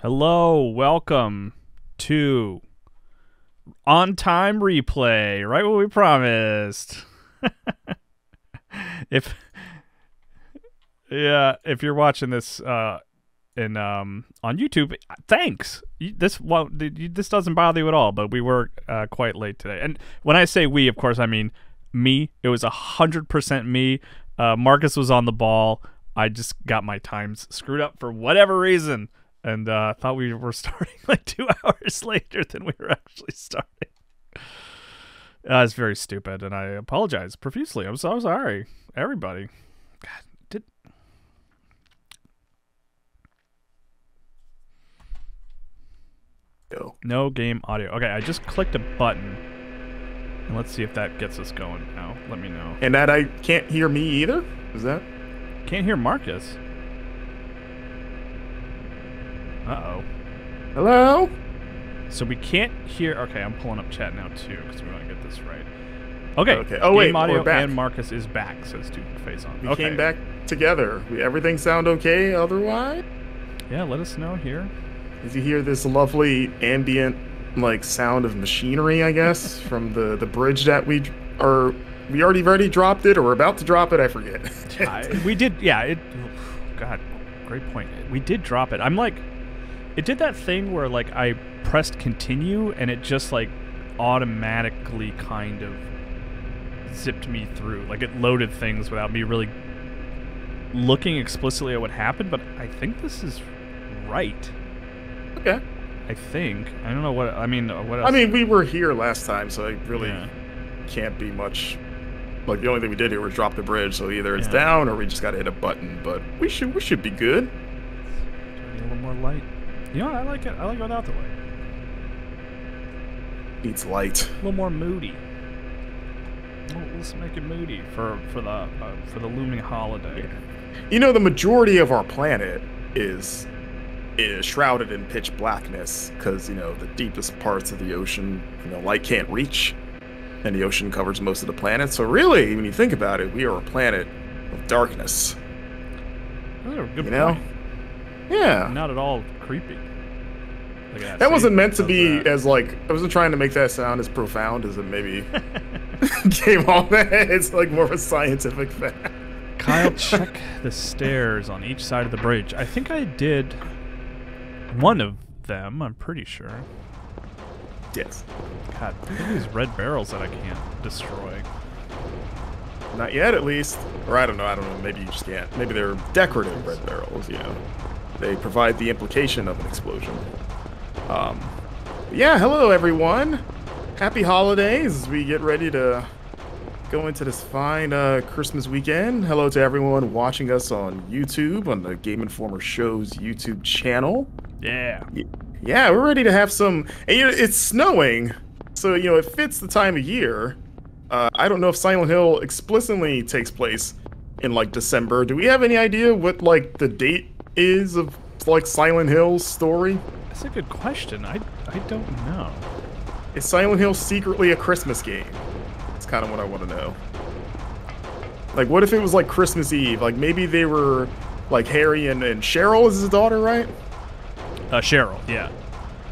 Hello, welcome to On Time Replay, right what we promised. if you're watching this in on YouTube, thanks. This doesn't bother you at all, but we were quite late today. And when I say we, of course, I mean me. It was 100% me. Marcus was on the ball. I just got my times screwed up for whatever reason. And thought we were starting like 2 hours later than we were actually starting. It's very stupid, and I apologize profusely. I'm so sorry, everybody. God, no game audio. Okay, I just clicked a button, and let's see if that gets us going now. Let me know. And that I can't hear me either? Is that? Can't hear Marcus. Uh-oh. Hello? So we can't hear... Okay, I'm pulling up chat now, too, because we want to get this right. Okay. Oh, wait, Game audio we're back. and Marcus is back, says Two-Face on. We came back together. Everything sound okay otherwise? Yeah, let us know here. Did you hear this lovely ambient, like, sound of machinery, I guess, from the bridge that we already dropped it, or we're about to drop it? I forget. We did, yeah. God, great point. We did drop it. I'm like... It did that thing where, like, I pressed continue, and it just, like, automatically kind of zipped me through. Like, it loaded things without me really looking explicitly at what happened, but I think this is right. Okay. I think. I don't know what... I mean, what else? I mean, we were here last time, so it really can't be much... Like, the only thing we did here was drop the bridge, so either it's down or we just gotta hit a button, but we should be good. A little more light. You know what? I like it. I like it without the light. Needs light. A little more moody. Well, let's make it moody for the looming holiday. You know, the majority of our planet is shrouded in pitch blackness because, you know, the deepest parts of the ocean, you know, light can't reach, and the ocean covers most of the planet. So really, when you think about it, we are a planet of darkness. That's a good point. Know? Yeah. Not at all creepy. That wasn't meant to be as, like, I wasn't trying to make that sound as profound as it maybe came off. It's like more of a scientific fact. Kyle, check the stairs on each side of the bridge. I think I did one of them, I'm pretty sure. Yes. God, look at these red barrels that I can't destroy. Not yet, at least. Or I don't know, maybe you just can't. Maybe they're decorative red barrels, you know. They provide the implication of an explosion. Yeah, hello everyone. Happy holidays as we get ready to go into this fine Christmas weekend. Hello to everyone watching us on YouTube, on the Game Informer Show's YouTube channel. Yeah. Yeah, we're ready to have some... And, you know, it's snowing, so, you know, it fits the time of year. I don't know if Silent Hill explicitly takes place in, like, December. Do we have any idea what, like, the date is of, like, Silent Hill's story? That's a good question. I don't know. Is Silent Hill secretly a Christmas game? That's kind of what I want to know. Like, what if it was, like, Christmas Eve? Like, maybe they were, like, Harry and Cheryl is his daughter, right? Cheryl, yeah.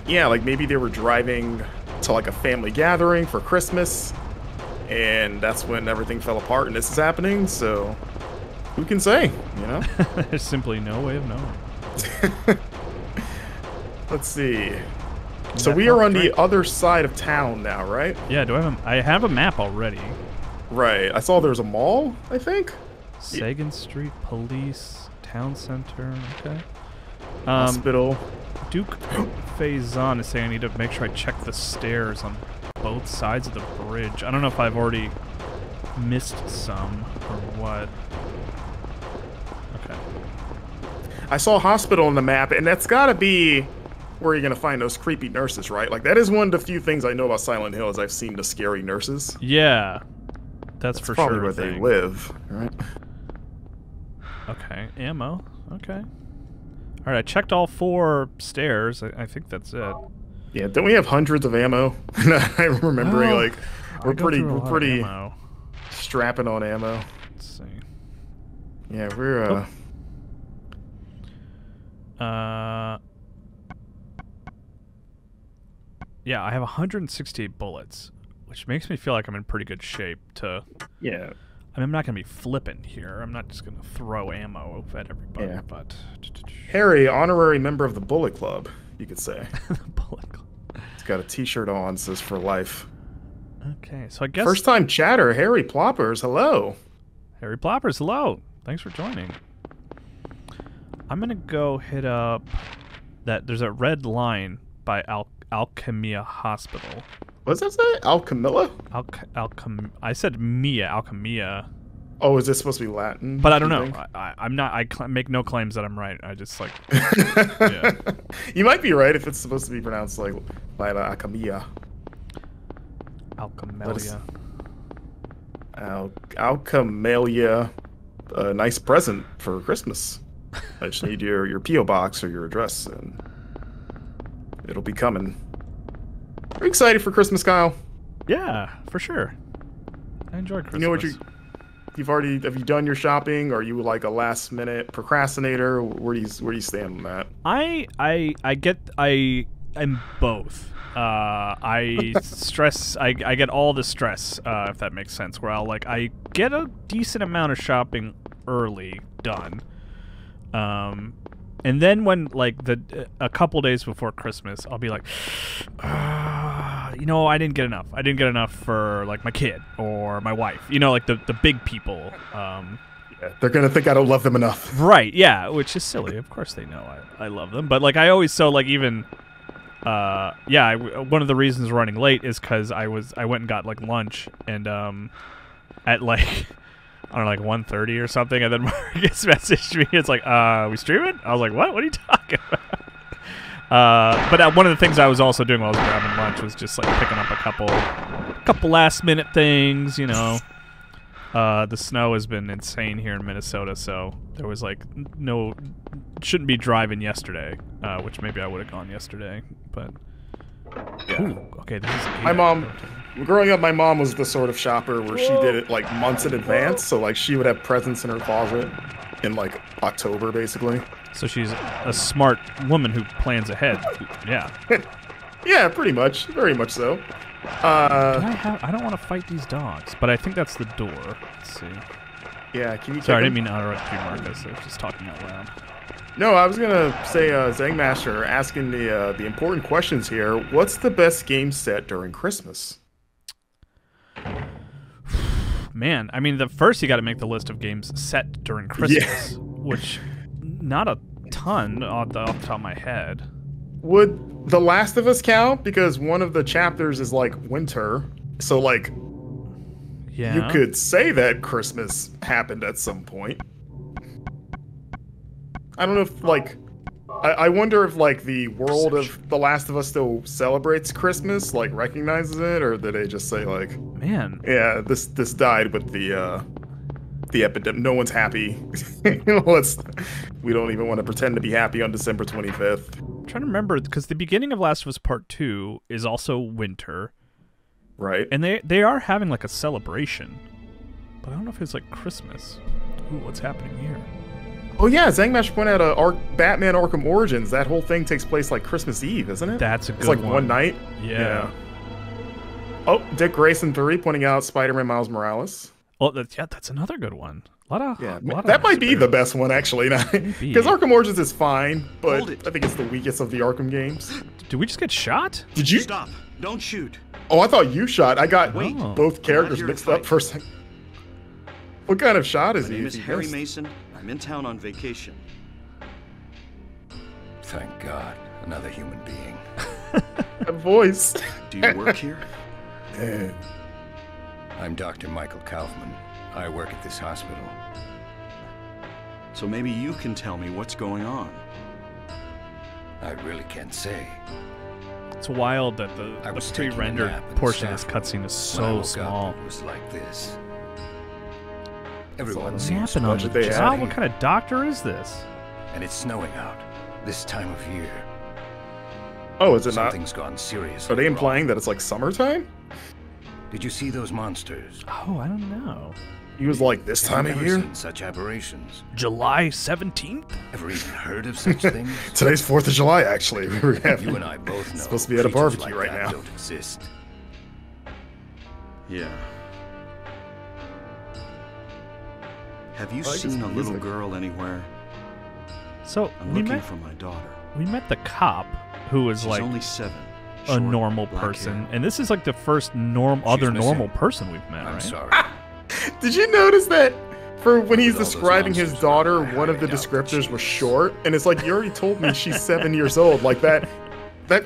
Yeah, like, maybe they were driving to, like, a family gathering for Christmas, and that's when everything fell apart and this is happening, so... Who can say, you know? There's simply no way of knowing. Let's see. So we are on the other side of town now, right? Yeah, I have a map already. Right. I saw there's a mall, I think? Sagan Street, police, town center, okay. Hospital. Duke Faison is saying I need to make sure I check the stairs on both sides of the bridge. I don't know if I've already missed some or what. Okay. I saw hospital on the map, and that's gotta be where you're gonna find those creepy nurses, right? Like, that is one of the few things I know about Silent Hill is I've seen the scary nurses. Yeah. That's for probably sure where they live, right? Okay. Ammo. Okay. Alright, I checked all 4 stairs. I think that's it. Yeah, don't we have hundreds of ammo? I'm remembering, like, we're pretty strapping on ammo. Let's see. Yeah, we're, yeah, I have 168 bullets, which makes me feel like I'm in pretty good shape to... Yeah. I mean, I'm not going to be flippant here. I'm not just going to throw ammo at everybody, but... Harry, honorary member of the Bullet Club, you could say. The Bullet Club. He's got a t-shirt on, says for life. Okay, so I guess... First time chatter, Harry Ploppers, hello. Harry Ploppers, hello. Thanks for joining. I'm going to go hit up that... There's a red line by Alchemia Hospital. What does that say? Alchemilla? I said Mia, Alchemia. Oh, is this supposed to be Latin? But I don't know. I'm not. I make no claims that I'm right. I just like. Yeah. You might be right if it's supposed to be pronounced like Lila Alchemia. Alchemelia. Alchemelia. A nice present for Christmas. I just need your P.O. box or your address, and it'll be coming. Are you excited for Christmas, Kyle? Yeah, for sure. I enjoy Christmas. You know what have you done your shopping? Are you like a last minute procrastinator? Where do you stand on that? I'm both. I stress. I get all the stress, if that makes sense. Where I get a decent amount of shopping early done. And then when a couple days before Christmas, I'll be like, I didn't get enough. I didn't get enough for like my kid or my wife. Like the big people. Yeah, they're gonna think I don't love them enough. Right? Yeah, which is silly. Of course they know I love them, but I always even. One of the reasons running late is because I went and got lunch and at I don't know, 1:30 or something, and then Marcus messaged me. It's like, we streaming? I was like, what? What are you talking about? But one of the things I was also doing while I was grabbing lunch was just picking up a couple last minute things. The snow has been insane here in Minnesota, so there was shouldn't be driving yesterday, which maybe I would have gone yesterday, but. Yeah. Ooh, okay, this is my mom. Growing up, my mom was the sort of shopper where she did it months in advance. So she would have presents in her closet in October, basically. So she's a smart woman who plans ahead. Yeah. Yeah, pretty much, very much so. I don't want to fight these dogs, but I think that's the door. Let's see. Yeah, can you? Sorry, I didn't mean to interrupt you, Marcus. I was just talking out loud. No, I was gonna say, Zangmaster, asking the important questions here. What's the best game set during Christmas? Man, I mean, first you got to make the list of games set during Christmas, which not a ton off the top of my head. Would The Last of Us count? Because one of the chapters is winter, so yeah, you could say that Christmas happened at some point. I don't know if I wonder if the world of The Last of Us still celebrates Christmas, recognizes it, or did they just say man, yeah, this died with the epidemic. No one's happy. We don't even want to pretend to be happy on December 25th. I'm trying to remember because the beginning of Last of Us Part 2 is also winter, right? And they are having a celebration, but I don't know if it's Christmas. Ooh, what's happening here? Oh yeah, Zangmash pointed out Batman Arkham Origins. That whole thing takes place Christmas Eve, isn't it? That's a good one. It's one night. Yeah. Oh, Dick Grayson 3 pointing out Spider-Man Miles Morales. Oh, that's another good one. That might be the best one actually, because Arkham Origins is fine, but I think it's the weakest of the Arkham games. Did we just get shot? Did you stop? Don't shoot. Oh, I thought you shot. I got both characters mixed up for a second. What kind of shot is he? My name is Harry Mason. I'm in town on vacation. Thank God, another human being. That voice. Do you work here? I'm Dr. Michael Kaufman. I work at this hospital. So maybe you can tell me what's going on. I really can't say. It's wild that the pre-rendered portion of this cutscene is so small. It was like this. Everyone seems on the job. What kind of doctor is this? And it's snowing out this time of year. Oh, is it not? Something's gone serious. Are they implying that it's summertime? Did you see those monsters? Oh, I don't know. He was like, this time of Never year? seen such aberrations. July 17th? Ever even heard of such things? Today's 4th of July, actually. We were having, You and I both know supposed to be at a creatures barbecue like right that now. Don't exist. Yeah. Have you I like seen this a little music. girl anywhere? So I'm we looking met, for my daughter. we met the cop who was She's like only 7. a Short, normal black person, hair. and this is like the first other missing. normal person we've met, I'm right? sorry. Did you notice that for when he's With all those describing his monsters daughter, around, I one of the highly doubt that descriptors she was is. short? And it's like, you already told me she's 7 years old. Like that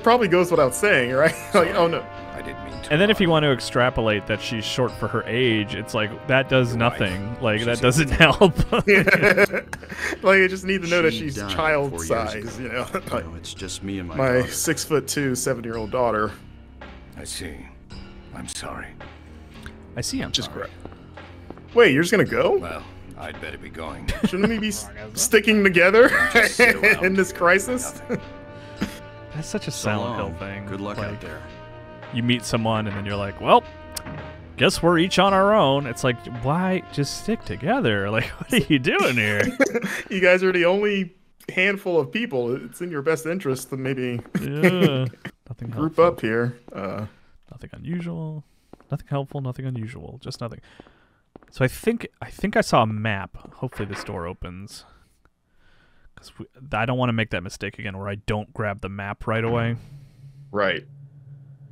probably goes without saying, right? Like, oh no. I didn't mean to. And then if you want to extrapolate that she's short for her age, it's like that does You're nothing. right. Like that She's doesn't help. Like, I just need to know that She she's died child 4 years size, ago. you know? Like, No, it's just me and my my daughter. 6'2", 7-year-old daughter. I see. I'm sorry. I see. I'm Just sorry. correct. Wait, you're just gonna go? Well, I'd better be going. Shouldn't we be sticking together Just sit around in this doing crisis? nothing. That's such a So Silent Hill long. thing. Good luck like, out there. You meet someone and then you're like, well, guess we're each on our own. It's like, why just stick together? Like, what are you doing here? You guys are the only handful of people. It's in your best interest to maybe Yeah. Nothing group helpful. up here. Nothing unusual. Nothing helpful. Nothing unusual. Just nothing. So I think I saw a map. Hopefully this door opens. Because I don't want to make that mistake again where I don't grab the map right away. Right.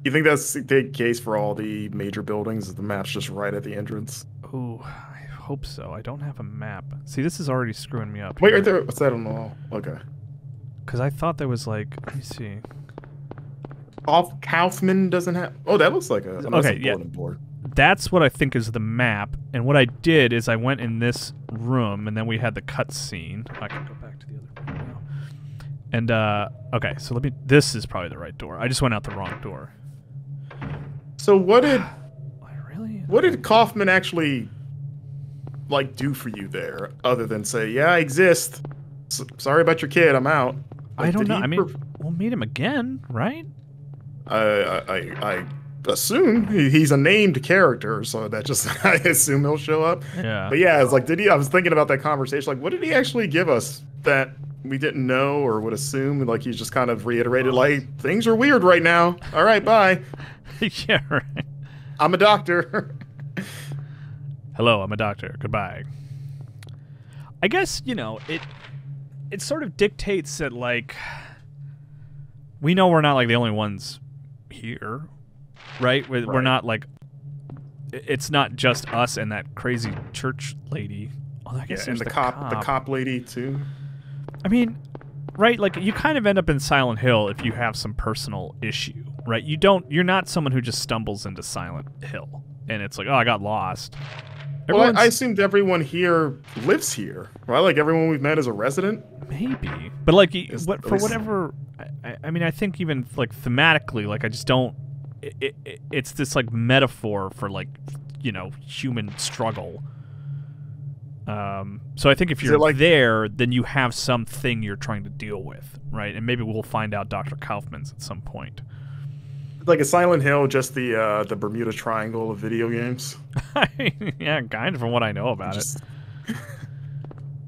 You think that's the case for all the major buildings? The map's just right at the entrance. Ooh, I hope so. I don't have a map. See, this is already screwing me up. Wait, right there. What's that on the wall? Okay. Because I thought there was like, let me see. Kaufman doesn't have. Oh, that looks like a that's Okay, a yeah. bulletin board. That's what I think is the map. And what I did is I went in this room, and then we had the cut scene. I can go back to the other room now. And okay, so this is probably the right door. I just went out the wrong door. So what did Really? Kaufman actually like do for you there, other than say, "Yeah, I exist. Sorry about your kid. I'm out." I Like, don't did know. he I mean, we'll meet him again, right? I assume he's a named character, so that just I assume he'll show up. Yeah. But yeah, it's like, did he? I was thinking about that conversation. Like, what did he actually give us that we didn't know or would assume? Like, he's just kind of reiterated, like, things are weird right now. All right, bye. Yeah, right. I'm a doctor. Hello, I'm a doctor. Goodbye. I guess, it sort of dictates that, like, we know we're not, like, the only ones here, right? We're Right. not, like, it's not just us and that crazy church lady. Oh, I Yeah, guess and there's the cop lady too. I mean, right, like, you kind of end up in Silent Hill if you have some personal issue, right? You're not someone who just stumbles into Silent Hill and it's like, oh, I got lost. Well, I Everyone's- assumed everyone here lives here, right? Like everyone we've met is a resident. Maybe, but like, Is- what at for least- whatever. I mean, I think even like thematically, like I just don't. It's this like metaphor for like, human struggle. So I think if Is you're it like- there, then you have something you're trying to deal with, right? And maybe we'll find out Dr. Kaufman's at some point. Like a Silent Hill, just the Bermuda Triangle of video games. Yeah, kind of from what I know about it. Just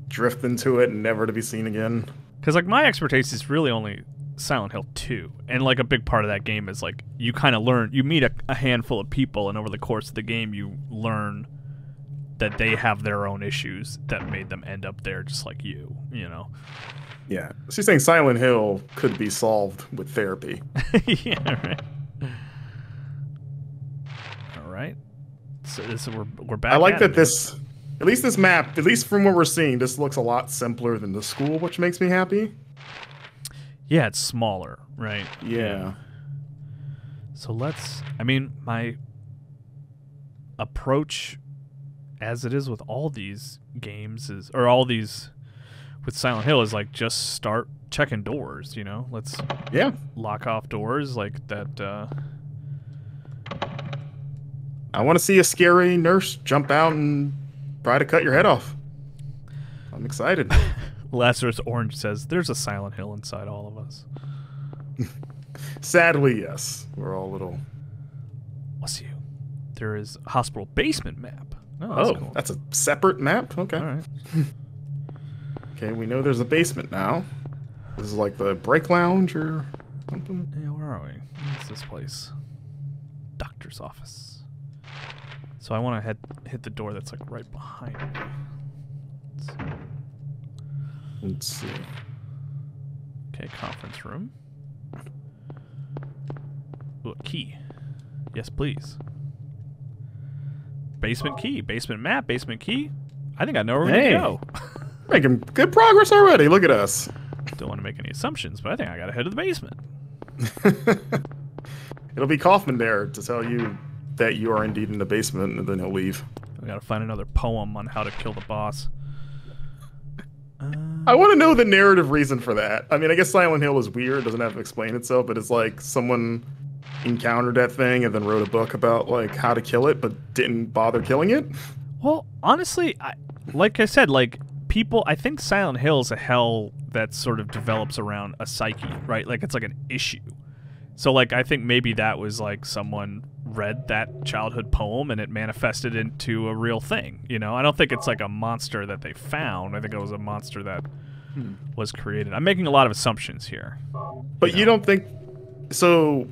drift into it and never to be seen again. Because, like, my expertise is really only Silent Hill 2. And, like, a big part of that game is, like, you kind of learn... You meet a handful of people, and over the course of the game, you learn that they have their own issues that made them end up there just like you, Yeah. She's saying Silent Hill could be solved with therapy. Yeah, right. All right. So we're back I like at that it. this... At least this map, at least from what we're seeing, this looks a lot simpler than the school, which makes me happy. Yeah, it's smaller, right? Yeah. So my approach, as it is with all these games, with Silent Hill, is like just start checking doors. Let's Yeah. lock off doors like that. I want to see a scary nurse jump out and try to cut your head off. I'm excited. Lazarus Orange says, "There's a Silent Hill inside all of us." Sadly, yes. We're all little... What's you? There is a hospital basement map. Oh, that's Oh, cool. that's a separate map? Okay. All right. Okay, we know there's a basement now. This is like the break lounge or something. Yeah, where are we? What's this place? Doctor's office. So I want to hit the door that's like right behind me. Let's see. Okay, conference room. Ooh, a key. Yes, please. Basement key, basement map, basement key. I think I know where we need to go. Making good progress already. Look at us. Don't want to make any assumptions, but I think I gotta head to the basement. It'll be Kaufman there to tell you that you are indeed in the basement, and then he'll leave. We gotta find another poem on how to kill the boss. I want to know the narrative reason for that. I mean, I guess Silent Hill is weird, doesn't have to explain itself, but it's like someone encountered that thing and then wrote a book about like how to kill it, but didn't bother killing it. Well, honestly, like I said, like people, I think Silent Hill is a hell that sort of develops around a psyche, right? Like it's like an issue. So like I think maybe that was like someone read that childhood poem and it manifested into a real thing, you know? I don't think it's like a monster that they found. I think it was a monster that was created. I'm making a lot of assumptions here. But you don't think so?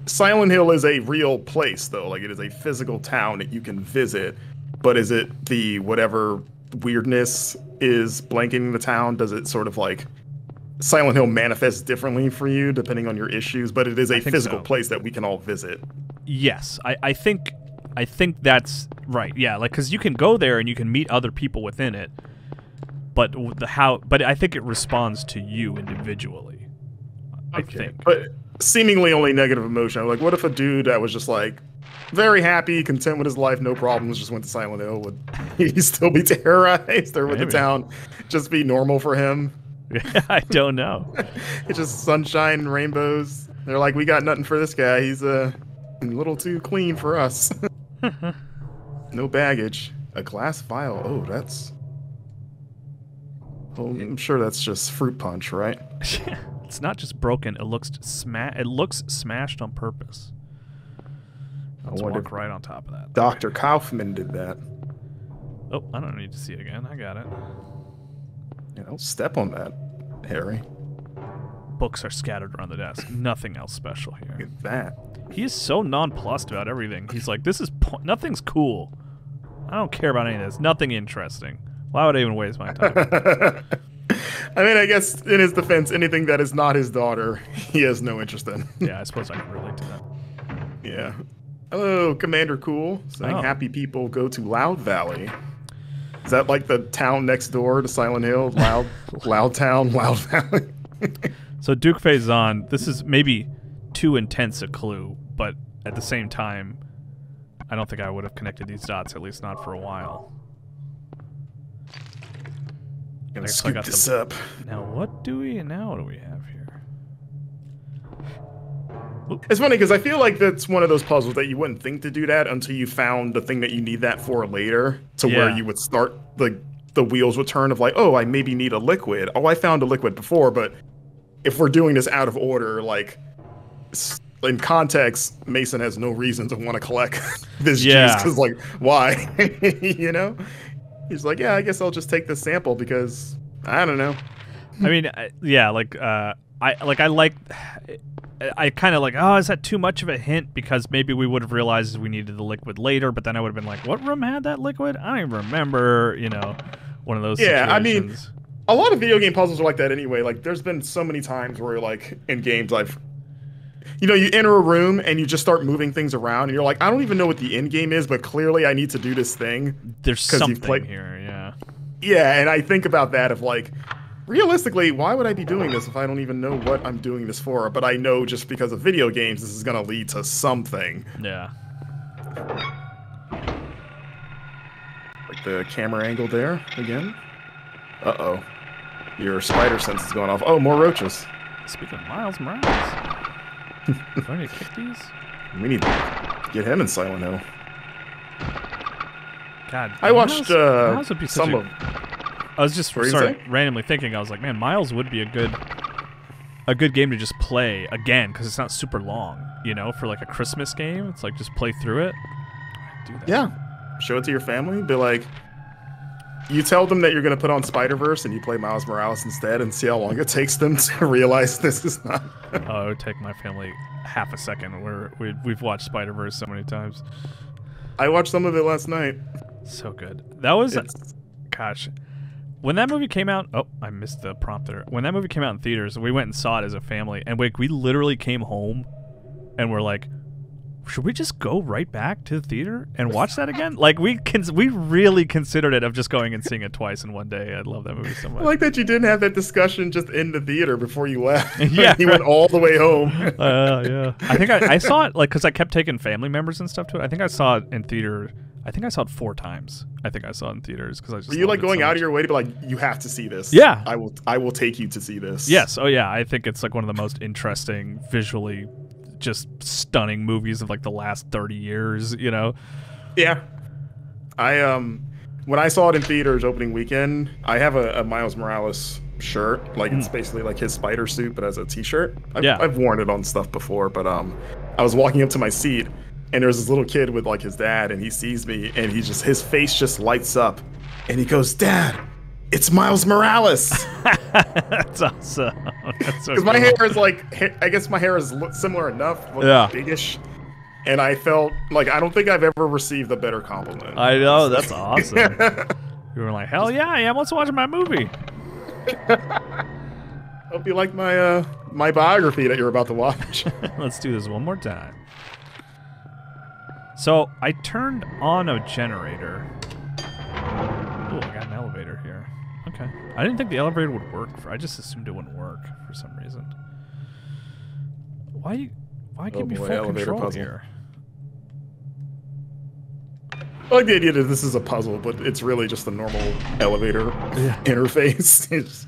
Silent Hill is a real place, though. Like, it is a physical town that you can visit. But is it the whatever weirdness is blanketing the town? Does it sort of like Silent Hill manifests differently for you depending on your issues? But it is a physical place that we can all visit. Yes, I think that's right. Yeah, like because you can go there and you can meet other people within it. But But I think it responds to you individually. I think. But seemingly only negative emotion. Like, what if a dude that was just like very happy, content with his life, no problems, just went to Silent Hill? Would he still be terrorized, or would the town just be normal for him? I don't know. It's just sunshine and rainbows. They're like, we got nothing for this guy. He's a little too clean for us. No baggage. A glass vial. Oh, that's. Well, I'm sure that's just fruit punch, right? It's not just broken. It looks smashed on purpose. Let's walk right on top of that. Dr. Kaufman did that. Oh, I don't need to see it again. I got it. Yeah, don't step on that, Harry. Books are scattered around the desk. Nothing else special here. Look at that. He is so nonplussed about everything. He's like, this is nothing's cool. I don't care about any of this. Nothing interesting. Why would I even waste my time? I mean, I guess in his defense, anything that is not his daughter, he has no interest in. Yeah, I suppose I can relate to that. Yeah. Hello, Commander Cool, saying happy people go to Loud Valley. Is that like the town next door to Silent Hill? Loud Town, Loud Valley? So Duke Faison, this is maybe too intense a clue, but at the same time, I don't think I would have connected these dots, at least not for a while. Gonna scoop this up. Now what do we have here? Oop. It's funny because I feel like that's one of those puzzles that you wouldn't think to do that until you found the thing that you need that for later, to where you would start the wheels would turn of like, oh, I maybe need a liquid. Oh, I found a liquid before, but if we're doing this out of order, like in context, Mason has no reason to want to collect this juice because like, why? You know? He's like, yeah, I guess I'll just take this sample because I don't know. I mean, yeah, like I kind of like, oh, is that too much of a hint? Because maybe we would have realized we needed the liquid later, but then I would have been like, what room had that liquid? I don't even remember, you know, one of those situations. I mean, a lot of video game puzzles are like that anyway. Like, there's been so many times where, like, in games, you enter a room and you just start moving things around, and you're like, I don't even know what the end game is, but clearly I need to do this thing. There's something here, yeah. Yeah, and I think about that of like, realistically, why would I be doing this if I don't even know what I'm doing this for? But I know just because of video games, this is going to lead to something. Yeah. Like the camera angle there again. Uh-oh. Your spider sense is going off. Oh, more roaches. Speaking of Miles Morales. Do I need to kick these? We need to get him in Silent Hill. God. I watched Miles would be some of... I was just randomly thinking. I was like, man, Miles would be a good game to just play again because it's not super long. You know, for like a Christmas game, it's like just play through it. Do that. Yeah, Show it to your family. Be like, you tell them that you're going to put on Spider-Verse and you play Miles Morales instead and see how long it takes them to realize this is not. Oh, it would take my family half a second. We've watched Spider-Verse so many times. I watched some of it last night. So good. That was, gosh. When that movie came out, oh, I missed the prompt there. When that movie came out in theaters, we went and saw it as a family, and we literally came home and we're like, should we just go right back to the theater and watch that again? Like, we really considered it of just going and seeing it twice in one day. I love that movie so much. I like that you didn't have that discussion just in the theater before you left. Yeah. You went all the way home. Yeah. I think I saw it, like, because I kept taking family members and stuff to it. I think I saw it in theater. I think I saw it 4 times. I think I saw it in theaters because I just. Were you like going out of your way to be like, you have to see this? Yeah. I will take you to see this. Yes. Oh yeah. I think it's like one of the most interesting, visually just stunning movies of like the last 30 years, you know? Yeah. When I saw it in theaters opening weekend, I have a Miles Morales shirt. Like, it's basically like his spider suit, but as a t-shirt. I've worn it on stuff before, but I was walking up to my seat, and there's this little kid with like his dad, and he sees me, and his face just lights up, and he goes, "Dad, it's Miles Morales." That's awesome. That's so Because my hair is like, I guess my hair is similar enough, like biggish. And I felt like, I don't think I've ever received a better compliment. I know, that's awesome. You were like, hell yeah, I am. Let's watch my movie. Hope you like my my biography that you're about to watch. Let's do this one more time. So I turned on a generator. Oh, I got an elevator here. Okay. I didn't think the elevator would work. I just assumed it wouldn't work for some reason. Why give me full control puzzle here? I like the idea that this is a puzzle, but it's really just a normal elevator interface. It's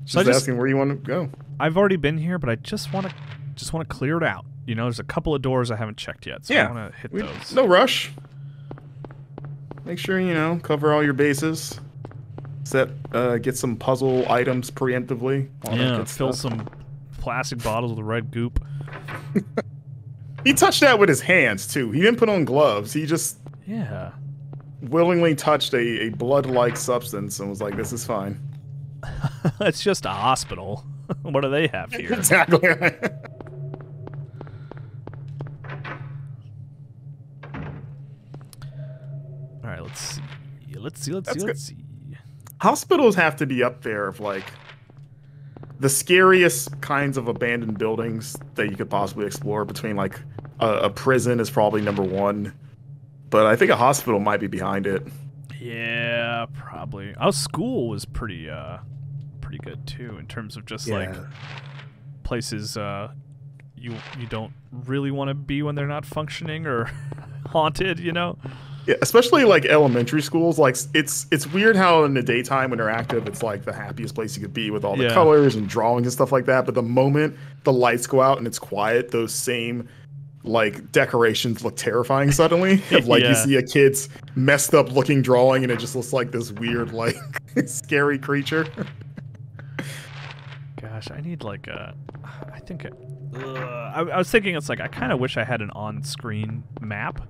just asking where you want to go. I've already been here, but I just want to clear it out. You know, there's a couple of doors I haven't checked yet, so I want to hit those. No rush. Make sure, you know, cover all your bases. Get some puzzle items preemptively. Fill some plastic bottles with red goop. He touched that with his hands, too. He didn't put on gloves. He just willingly touched a blood-like substance and was like, this is fine. It's just a hospital. What do they have here? Exactly. All right, let's see. Hospitals have to be up there of like the scariest kinds of abandoned buildings that you could possibly explore. Between like a prison is probably number 1, but I think a hospital might be behind it. Yeah, probably. Our school was pretty good too in terms of just like places you don't really want to be when they're not functioning or haunted, you know. Yeah, especially like elementary schools. Like it's weird how in the daytime when they're active, it's like the happiest place you could be with all the colors and drawings and stuff like that. But the moment the lights go out and it's quiet, those same like decorations look terrifying suddenly. Of like you see a kid's messed up looking drawing and it just looks like this weird like scary creature. Gosh, I need like I think I was thinking it's like I kind of wish I had an on-screen map.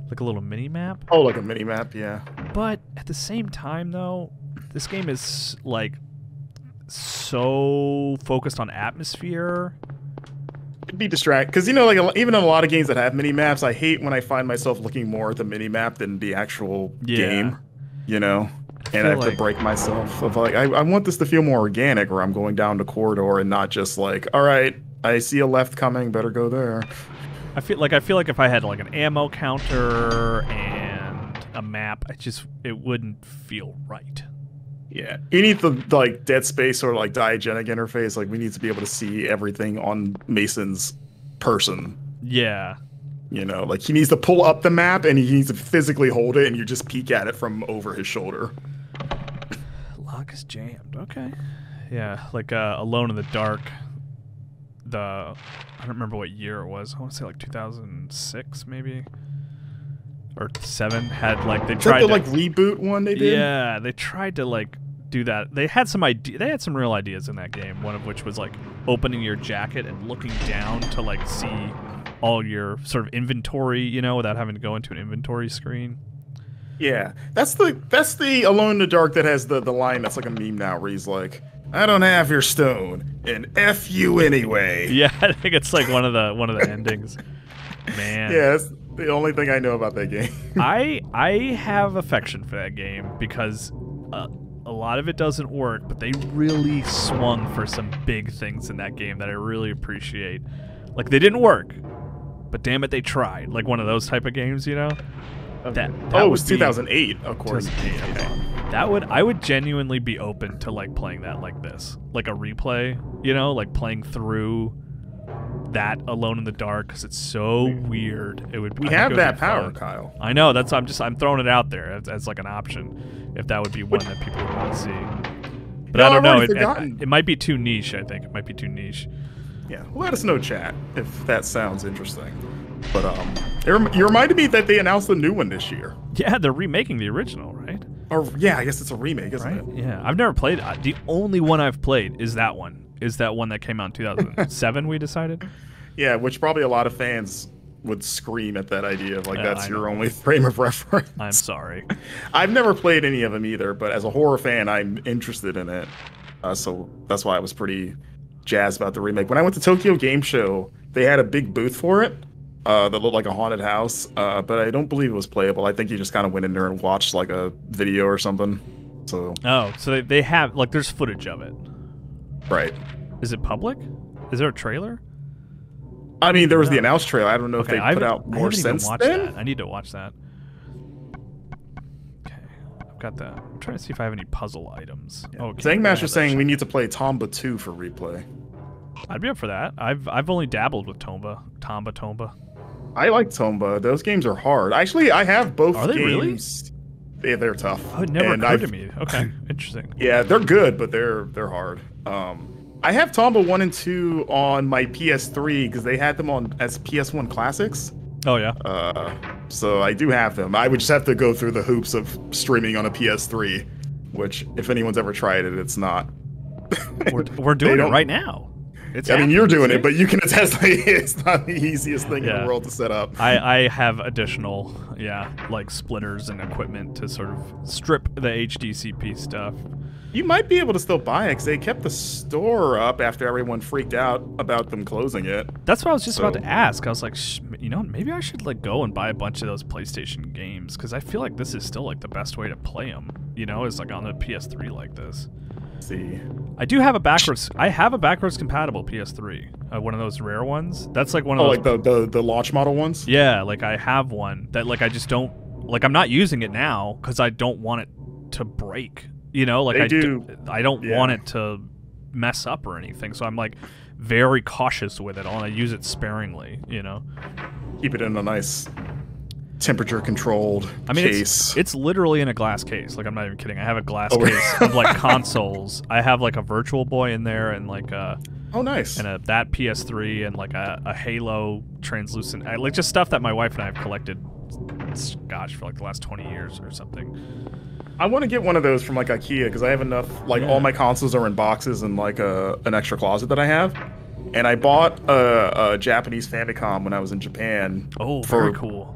Like a little mini map. Oh, like a mini map, yeah. But at the same time, though, this game is like so focused on atmosphere. It'd be distracting because, you know, like even in a lot of games that have mini maps, I hate when I find myself looking more at the mini map than the actual game. You know, and I have to break myself of like I want this to feel more organic, where I'm going down the corridor and not just like, all right, I see a left coming, better go there. I feel like if I had like an ammo counter and a map, it wouldn't feel right. Yeah, you need the like Dead Space or like diegetic interface. Like we need to be able to see everything on Mason's person. Yeah, you know, like he needs to pull up the map and he needs to physically hold it, and you just peek at it from over his shoulder. Lock is jammed. Okay. Yeah, like Alone in the Dark. I don't remember what year it was. I want to say like 2006 maybe, or 7. Had like they tried to like reboot one they did. Yeah, they tried to like do that. They had some real ideas in that game. One of which was like opening your jacket and looking down to like see all your sort of inventory, you know, without having to go into an inventory screen. Yeah, that's the Alone in the Dark that has the line that's like a meme now, where he's like, "I don't have your stone, and F you anyway." Yeah, I think it's like one of the endings. Man. Yeah, that's the only thing I know about that game. I have affection for that game because a lot of it doesn't work, but they really swung for some big things in that game that I really appreciate. Like, they didn't work, but damn it, they tried. Like one of those type of games, you know? That it was 2008, according to me. Okay. I would genuinely be open to like playing that like this, like a replay, you know, like playing through that Alone in the Dark, because it's so weird. We have that power, Kyle. I know. I'm throwing it out there as like an option, if that would be one that people would want to see. But I don't know. It might be too niche. I think it might be too niche. Yeah, let us know, chat, if that sounds interesting. But you reminded me that they announced a new one this year. Yeah, they're remaking the original, right? Or yeah, I guess it's a remake, isn't it? Yeah, I've never played it. The only one I've played is that one. Is that one that came out in 2007? We decided. Yeah, which probably a lot of fans would scream at that idea of like that's your only frame of reference. I'm sorry. I've never played any of them either, but as a horror fan, I'm interested in it. So that's why I was pretty jazzed about the remake. When I went to Tokyo Game Show, they had a big booth for it. That looked like a haunted house, but I don't believe it was playable. I think you just kind of went in there and watched like a video or something. So so they have like there's footage of it, right? Is it public? Is there a trailer? I mean, there was the announced trailer. I don't know if they put out more since then. That. I need to watch that. Okay, I've got that. I'm trying to see if I have any puzzle items. Yeah. Oh, Zangmaster's saying we need to play Tomba 2 for replay. I'd be up for that. I've only dabbled with Tomba. I like Tomba. Those games are hard. Actually, I have both games. Are they really? Yeah, they're tough. Oh, it never occurred to me. Okay, interesting. Yeah, they're good, but they're hard. I have Tomba 1 and 2 on my PS3 because they had them on as PS1 classics. Oh yeah. So I do have them. I would just have to go through the hoops of streaming on a PS3, which if anyone's ever tried it, it's not. We're doing it right now. I mean, you're doing it, but you can attest that it's not the easiest thing in the world to set up. I have additional, like splitters and equipment to sort of strip the HDCP stuff. You might be able to still buy it because they kept the store up after everyone freaked out about them closing it. That's what I was just about to ask. I was like, you know, maybe I should like go and buy a bunch of those PlayStation games because I feel like this is still like the best way to play them. You know, is like on the PS3 like this. See, I do have a backwards. I have a backwards compatible PS3, one of those rare ones. That's like one of those. Like the launch model ones. Yeah, like I have one that like I just don't like. I'm not using it now because I don't want it to break. You know, like I don't want it to mess up or anything. So I'm like very cautious with it. I use it sparingly. You know, keep it in a nice temperature controlled case. It's literally in a glass case. Like I'm not even kidding. I have a glass case of like consoles. I have like a Virtual Boy in there and like nice. And that PS3 and like a Halo translucent, like just stuff that my wife and I have collected, gosh, for like the last 20 years or something. I want to get one of those from like IKEA because I have enough. Like all my consoles are in boxes and like an extra closet that I have. And I bought a Japanese Famicom when I was in Japan. Oh, very cool.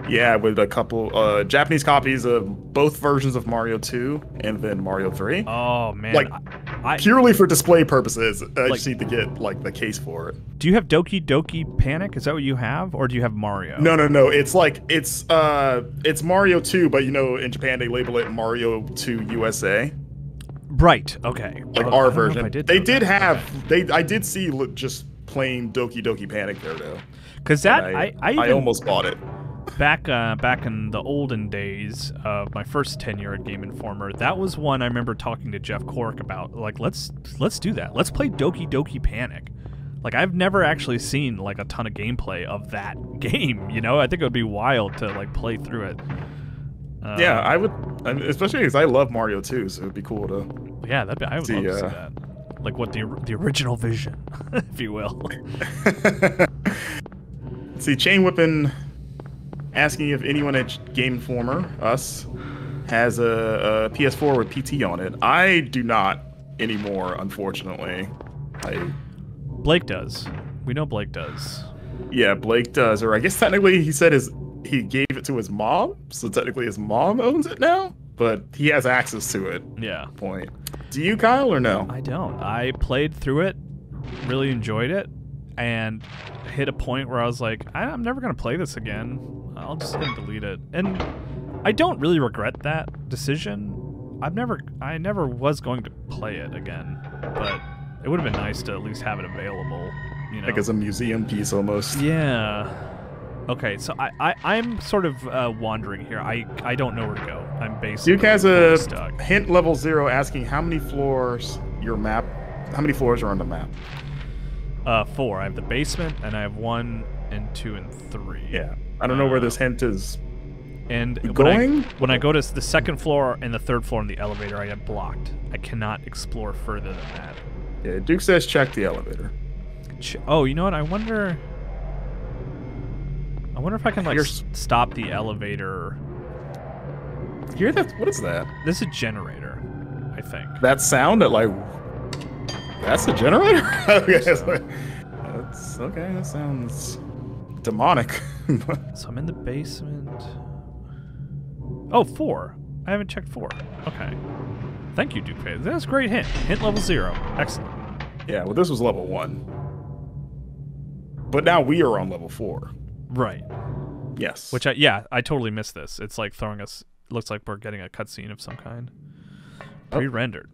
Yeah, with a couple Japanese copies of both versions of Mario 2 and then Mario 3. Oh man, like purely for display purposes. I just need to get like the case for it. Do you have Doki Doki Panic? Is that what you have, or do you have Mario? No. It's like it's Mario 2, but you know in Japan they label it Mario 2 USA. Right. Okay. Like our version. I did see just plain Doki Doki Panic there though. Because that I almost bought it. Back in the olden days of my first tenure at Game Informer, that was one I remember talking to Jeff Cork about. Like, let's do that. Let's play Doki Doki Panic. Like, I've never actually seen like a ton of gameplay of that game. You know, I think it would be wild to like play through it. Yeah, I would, especially because I love Mario 2, so it'd be cool to. Yeah, I would love to see that. Like, what the original vision, if you will. See, Chain Whippin' asking if anyone at Game Informer, us, has a PS4 with PT on it. I do not anymore, unfortunately. Blake does. We know Blake does. Yeah, Blake does. Or I guess technically he said he gave it to his mom, so technically his mom owns it now, but he has access to it. Yeah. Point. Do you, Kyle, or no? I don't. I played through it, really enjoyed it, and hit a point where I was like, I'm never going to play this again. I'll just hit delete it. And I don't really regret that decision. I never was going to play it again, but it would have been nice to at least have it available, you know? Like as a museum piece almost. Yeah. Okay, so I'm sort of wandering here. I don't know where to go. I'm basically Duke has a stuck. hint level 0 asking how many floors are on the map. 4. I have the basement, and I have 1 and 2 and 3. Yeah. I don't know where this hint is and going. When I go to the second floor and the third floor in the elevator, I get blocked. I cannot explore further than that. Yeah, Duke says check the elevator. Oh, you know what? I wonder if I can like stop the elevator. Hear that? What is that? This is a generator, I think. That sound that's a generator? Okay, So. that's okay. That sounds demonic. So I'm in the basement. Oh, 4. I haven't checked 4. Okay. Thank you, Duke. That's a great hint. Hint level 0. Excellent. Yeah, well, this was level 1. But now we are on level 4. Right. Yes. Which I totally missed this. It's like throwing us. Looks like we're getting a cutscene of some kind. Pre-rendered.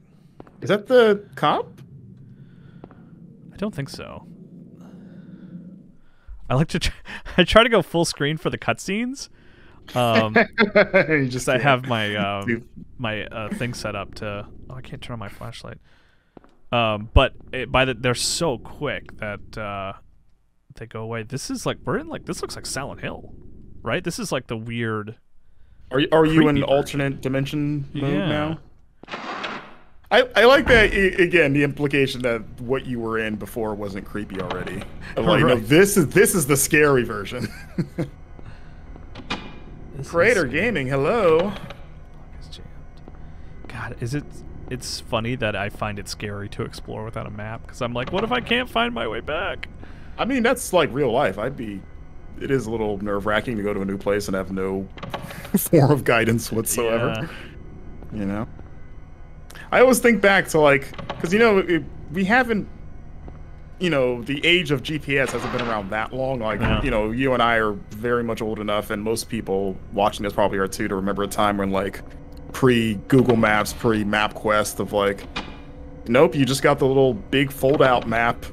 Is that the cop? I don't think so. I like to. I try to go full screen for the cutscenes. I have my my thing set up to. Oh, I can't turn on my flashlight. But they're so quick that they go away. This is like this looks like Silent Hill, right? This is like the weird. Are you in alternate dimension mode now? I like that again. The implication that what you were in before wasn't creepy already. Like, no, this is the scary version. Creator Gaming, hello. God, it's funny that I find it scary to explore without a map because I'm like, what if I can't find my way back? I mean, that's like real life. It is a little nerve-wracking to go to a new place and have no form of guidance whatsoever. Yeah. You know? I always think back to because we haven't, the age of GPS hasn't been around that long. You and I are very much old enough, and most people watching this probably are too, to remember a time when pre-Google Maps, pre-MapQuest of nope, you just got the little big fold-out map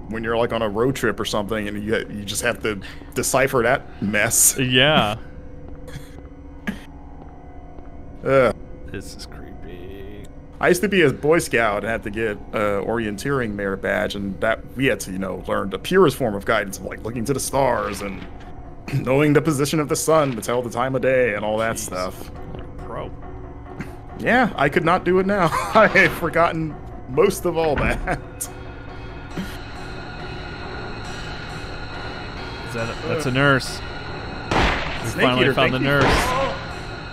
when you're on a road trip or something, and you just have to decipher that mess. Yeah. This is creepy. I used to be a Boy Scout and had to get orienteering merit badge, and that we had to, learn the purest form of guidance of looking to the stars and knowing the position of the sun to tell the time of day and all that stuff. Pro. Yeah, I could not do it now. I had forgotten most of all that. That's a nurse. We Snake finally Eater, found the nurse.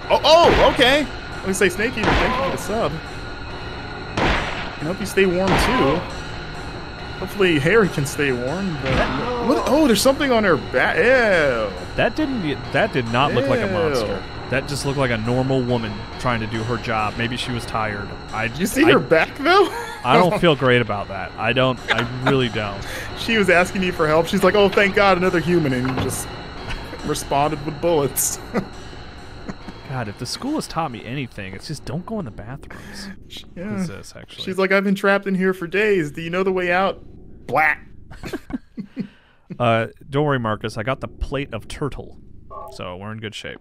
Oh, okay. Let me say, Snake Eater, thank you for the sub. I hope you stay warm too. Hopefully Harry can stay warm. But there's something on her back. Ew. That did not look like a monster. That just looked like a normal woman trying to do her job. Maybe she was tired. Did you see her back though? I don't feel great about that. I really don't. She was asking you for help. She's like, "Oh, thank God, another human," and you just responded with bullets. God, if the school has taught me anything, it's just don't go in the bathrooms. Yeah. Who's this, actually? She's like, I've been trapped in here for days. Do you know the way out? Blat. Don't worry, Marcus. I got the plate of turtle, so we're in good shape.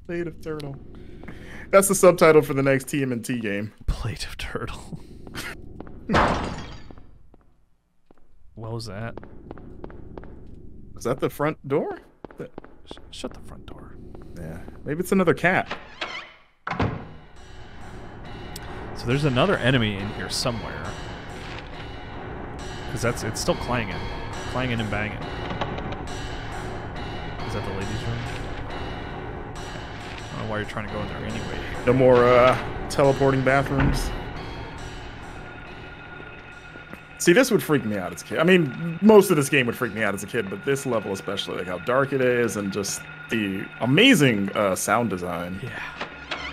Plate of turtle. That's the subtitle for the next TMNT game. Plate of turtle. What was that? Is that the front door? Shut the front door. Yeah, maybe it's another cat. So there's another enemy in here somewhere. Because it's still clanging and banging. Is that the ladies' room? I don't know why you're trying to go in there anyway. No more teleporting bathrooms. See, this would freak me out as a kid. I mean, most of this game would freak me out as a kid, but this level especially, like how dark it is and just the amazing sound design. Yeah.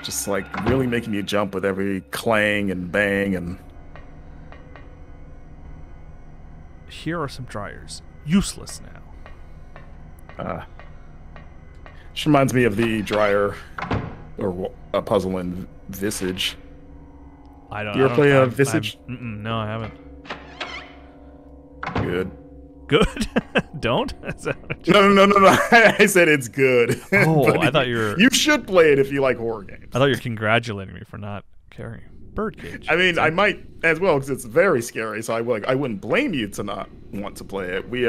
Just like really making you jump with every clang and bang and... Here are some dryers. Useless now. Which reminds me of the dryer or a puzzle in Visage. I don't. Do you ever play Visage? No, I haven't. Good. Good? Don't? No. I said it's good. Oh, I thought you were... You should play it if you like horror games. I thought you were congratulating me for not carrying Birdcage. I mean, I might as well because it's very scary. So I wouldn't blame you to not want to play it. We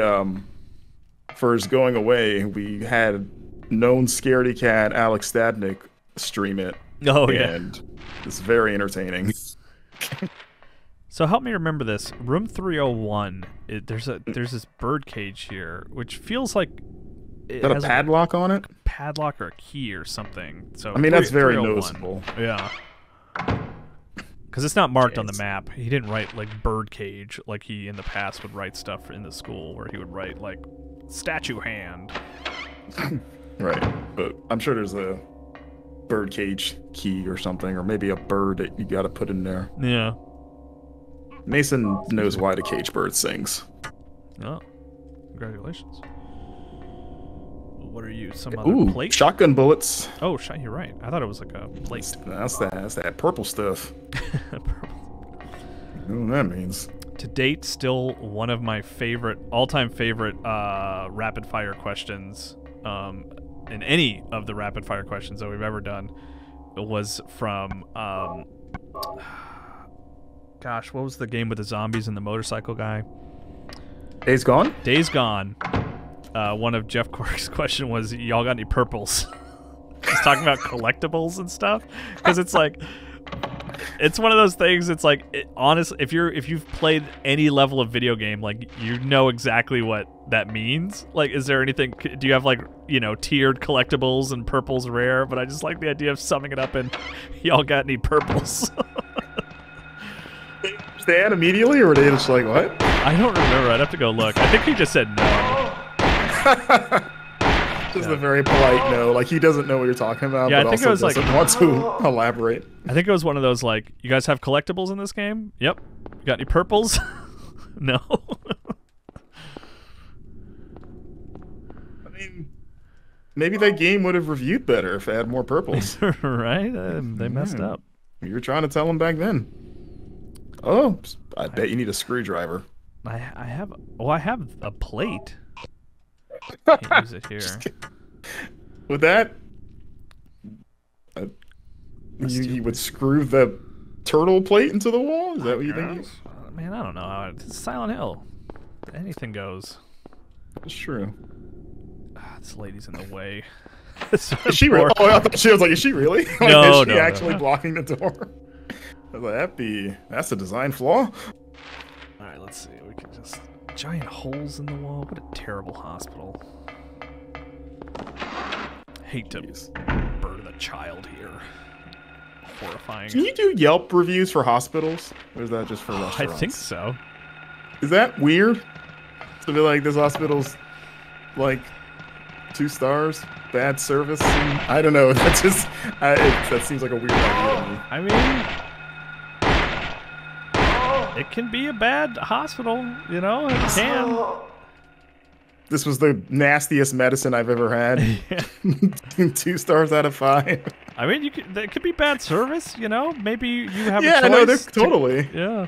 first going away, we had known scaredy cat Alex Stadnick stream it. Oh yeah, and it's very entertaining. So help me remember this. Room 301. There's this birdcage here, which feels like it Got a has padlock on it? A padlock or a key or something. So I mean, that's very 301. noticeable. Yeah. Because it's not marked on the map. He didn't write like birdcage like he in the past would write stuff in the school where he would write like statue hand. Right, but I'm sure there's a birdcage key or something, or maybe a bird that you got to put in there. Yeah. Mason knows why the cage bird sings. Oh, congratulations. What are you? Some other plate? Shotgun bullets. Oh, you're right. I thought it was like a plate. That's that purple stuff. Purple. I don't know what that means. To date, still one of my all-time favorite rapid fire questions in any of the rapid fire questions that we've ever done was from gosh, what was the game with the zombies and the motorcycle guy? Days Gone? Days Gone. One of Jeff Quirk's question was, y'all got any purples? He's talking about collectibles and stuff, because it's like, it's one of those things. It's like, honestly, if you've played any level of video game, like, you know exactly what that means. Like, is there anything? Do you have like, you know, tiered collectibles and purples rare? But I just like the idea of summing it up in, y'all got any purples? Did they understand immediately, or were they just like, what? I don't remember. I'd have to go look. I think he just said no. Just a very polite no, like he doesn't know what you're talking about, yeah, but I think also it was doesn't want to elaborate. I think it was one of those like, you guys have collectibles in this game? Yep. You got any purples? No. I mean, maybe that game would have reviewed better if it had more purples. Right? They messed up. You were trying to tell them back then. Oh, I bet you need a screwdriver. I have a plate. Can't use it here. With that, you would screw the turtle plate into the wall? Is that what you think? Man, I don't know. It's Silent Hill. Anything goes. It's true. This lady's in the way. Is she really? Oh, I thought she was like, is she really? Like, no, is she no, actually no. blocking the door? I was like, that's a design flaw. All right, let's see. We can just giant holes in the wall. What a terrible hospital. Hate to burden a child here. Horrifying. Can you do Yelp reviews for hospitals, or is that just for restaurants? I think so. Is that weird? To be like, this hospital's like 2 stars, bad service. I don't know. That's just that seems like a weird idea to me. I mean, it can be a bad hospital, you know. It can. This was the nastiest medicine I've ever had. Yeah. 2 stars out of 5. I mean, it could be bad service, you know. Maybe you have a choice. Yeah, no, totally. Yeah.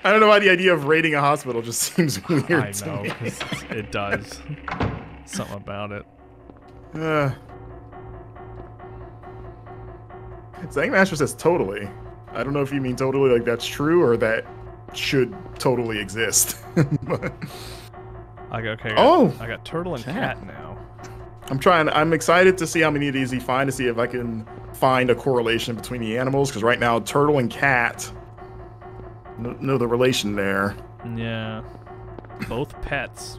I don't know why the idea of raiding a hospital just seems weird. I to know, me. 'cause it does. Something about it. Zangmaster says totally. I don't know if you mean totally like that's true or that should totally exist. But... I got turtle and cat now. I'm excited to see how many of these he finds, to see if I can find a correlation between the animals, because right now turtle and cat, no the relation there. Yeah. Both pets.